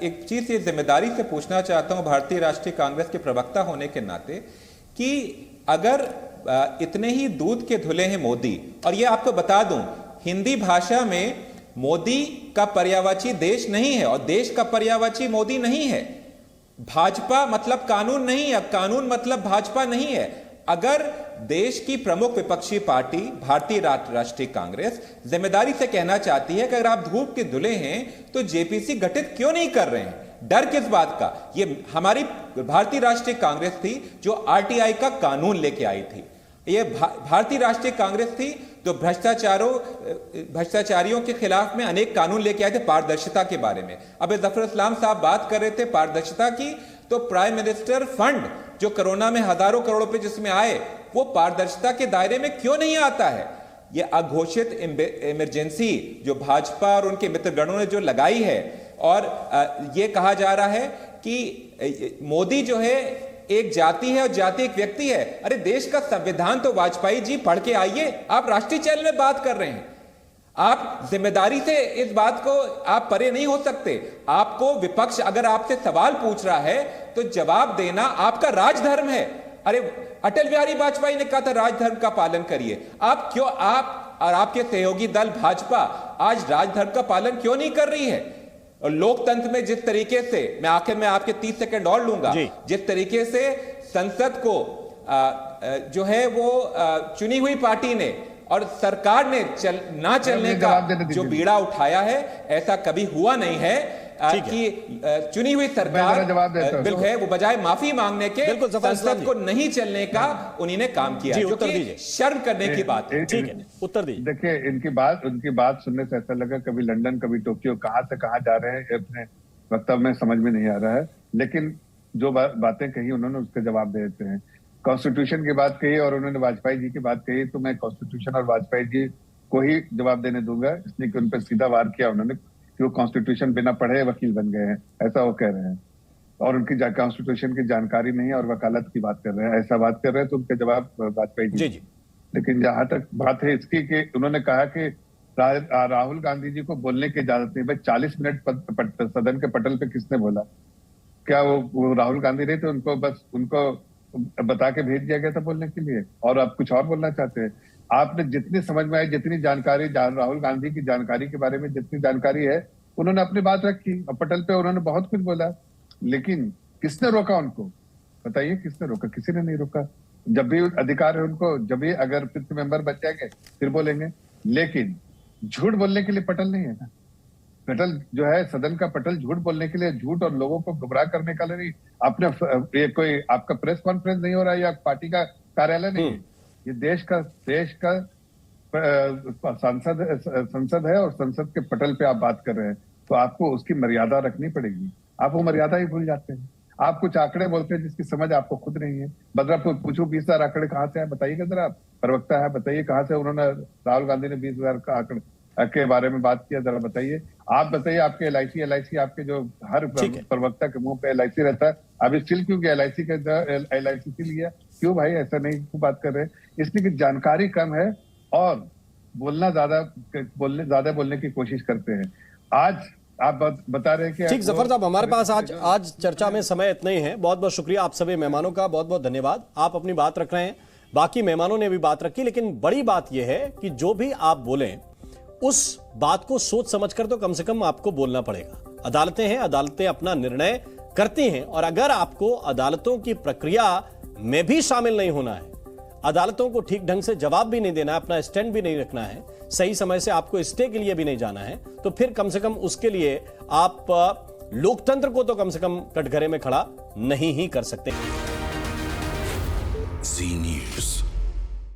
एक चीज ये जिम्मेदारी से पूछना चाहता हूं भारतीय राष्ट्रीय कांग्रेस के प्रवक्ता होने के नाते कि अगर इतने ही दूध के धुले हैं मोदी, और ये आपको बता दूं हिंदी भाषा में मोदी का पर्यायवाची देश नहीं है और देश का पर्यायवाची मोदी नहीं है। भाजपा मतलब कानून नहीं है, कानून मतलब भाजपा नहीं है। अगर देश की प्रमुख विपक्षी पार्टी भारतीय राष्ट्रीय कांग्रेस जिम्मेदारी से कहना चाहती है कि अगर आप धूप के धुले हैं तो जेपीसी गठित क्यों नहीं कर रहे हैं, डर किस बात का? ये हमारी भारतीय राष्ट्रीय कांग्रेस थी जो आरटीआई का कानून लेके आई थी। ये भारतीय राष्ट्रीय कांग्रेस थी जो भ्रष्टाचारियों के खिलाफ में अनेक कानून लेके आए थे पारदर्शिता के बारे में। अब जफर इस्लाम साहब बात कर रहे थे पारदर्शिता की, तो प्राइम मिनिस्टर फंड जो कोरोना में हजारों करोड़ रुपए जिसमें आए वो पारदर्शिता के दायरे में क्यों नहीं आता है? ये अघोषित इमरजेंसी जो भाजपा और उनके मित्रगणों ने जो लगाई है, और ये कहा जा रहा है कि मोदी जो है एक जाति है और जाति एक व्यक्ति है। अरे देश का संविधान तो वाजपेयी जी पढ़ के आइए, आप राष्ट्रीय चैनल में बात कर रहे हैं। आप जिम्मेदारी से इस बात को आप परे नहीं हो सकते। आपको विपक्ष अगर आपसे सवाल पूछ रहा है तो जवाब देना आपका राजधर्म है। अरे अटल बिहारी वाजपेयी ने कहा था राजधर्म का पालन करिए। आप क्यों और आपके सहयोगी दल भाजपा आज राजधर्म का पालन क्यों नहीं कर रही है? और लोकतंत्र में जिस तरीके से, मैं आखिर में आपके 30 सेकंड और लूंगा, जिस तरीके से संसद को जो है वो चुनी हुई पार्टी ने और सरकार ने ना चलने का जो बीड़ा उठाया है, ऐसा कभी हुआ नहीं है कि चुनी हुई सरकार जो है वो बजाय माफी मांगने के संसद को नहीं चलने का उन्हीं ने काम किया, जो कि शर्म करने की बात है। ठीक है, उत्तर दीजिए। देखिए, उनकी बात सुनने से ऐसा लगा कभी लंदन कभी टोक्यो, कहां से कहां जा रहे हैं अपने वक्तव्य में समझ में नहीं आ रहा है। लेकिन जो बातें कही उन्होंने उसका जवाब दे देते हैं। कॉन्स्टिट्यूशन की बात कही और उन्होंने वाजपेयी जी की बात कही, तो मैं कॉन्स्टिट्यूशन और वाजपेयी जी को ही जवाब देने दूंगा, इसलिए कि उन पर सीधा वार किया उन्होंने कि वो कॉन्स्टिट्यूशन बिना पढ़े वकील बन गए हैं, ऐसा वो कह रहे हैं, और उनकी कॉन्स्टिट्यूशन की जानकारी नहीं है और वकालत की बात कर रहे हैं, ऐसा बात कर रहे हैं, तो उनका जवाब वाजपेयी जी। लेकिन जहां तक बात है इसकी कि उन्होंने कहा कि राहुल गांधी जी को बोलने की इजाजत नहीं। भाई 40 मिनट सदन के पटल पे किसने बोला? क्या वो राहुल गांधी रहे थे? उनको बता के भेज दिया गया था बोलने के लिए, और आप कुछ और बोलना चाहते हैं? आपने जितनी समझ में आई, जितनी जानकारी राहुल गांधी की जानकारी के बारे में जितनी जानकारी है, उन्होंने अपनी बात रखी और पटल पे उन्होंने बहुत कुछ बोला। लेकिन किसने रोका उनको? बताइए, किसने रोका? किसी ने नहीं रोका। जब भी अधिकार है उनको, जब भी अगर फिफ्थ मेंबर बच जाएंगे फिर बोलेंगे। लेकिन झूठ बोलने के लिए पटल नहीं है ना। पटल जो है सदन का पटल झूठ बोलने के लिए, झूठ और लोगों को गुमराह करने का नहीं। आपने ये कोई आपका प्रेस कॉन्फ्रेंस नहीं हो रहा है या पार्टी का कार्यालय नहीं है, ये देश का संसद है और संसद के पटल पे आप बात कर रहे हैं, तो आपको उसकी मर्यादा रखनी पड़ेगी। आप वो मर्यादा ही भूल जाते हैं। आप कुछ आंकड़े बोलते हैं जिसकी समझ आपको खुद नहीं है। बदरा पूछो 20,000 आंकड़े कहाँ से आए बताइएगा जरा। आप प्रवक्ता है, बताइए कहाँ से उन्होंने, राहुल गांधी ने 20,000 का आंकड़े के बारे में बात किया, जरा बताइए। आप बताइए, आपके LIC आपके जो हर प्रवक्ता के मुंह पे LIC रहता है, अभी स्टिल क्यों LIC से लिया? क्यों भाई ऐसा नहीं बात कर रहे? इसलिए कि जानकारी कम है और ज्यादा बोलने की कोशिश करते हैं। आज आप बता रहे हैं कि ठीक जफर साहब, हमारे पास आज चर्चा में समय इतना ही है। बहुत बहुत शुक्रिया आप सभी मेहमानों का, बहुत बहुत धन्यवाद। आप अपनी बात रख रहे हैं, बाकी मेहमानों ने भी बात रखी, लेकिन बड़ी बात यह है कि जो भी आप बोलें उस बात को सोच समझकर तो कम से कम आपको बोलना पड़ेगा। अदालतें हैं, अदालतें अपना निर्णय करती हैं, और अगर आपको अदालतों की प्रक्रिया में भी शामिल नहीं होना है, अदालतों को ठीक ढंग से जवाब भी नहीं देना है, अपना स्टैंड भी नहीं रखना है, सही समय से आपको स्टे के लिए भी नहीं जाना है, तो फिर कम से कम उसके लिए आप लोकतंत्र को तो कम से कम कटघरे में खड़ा नहीं ही कर सकते।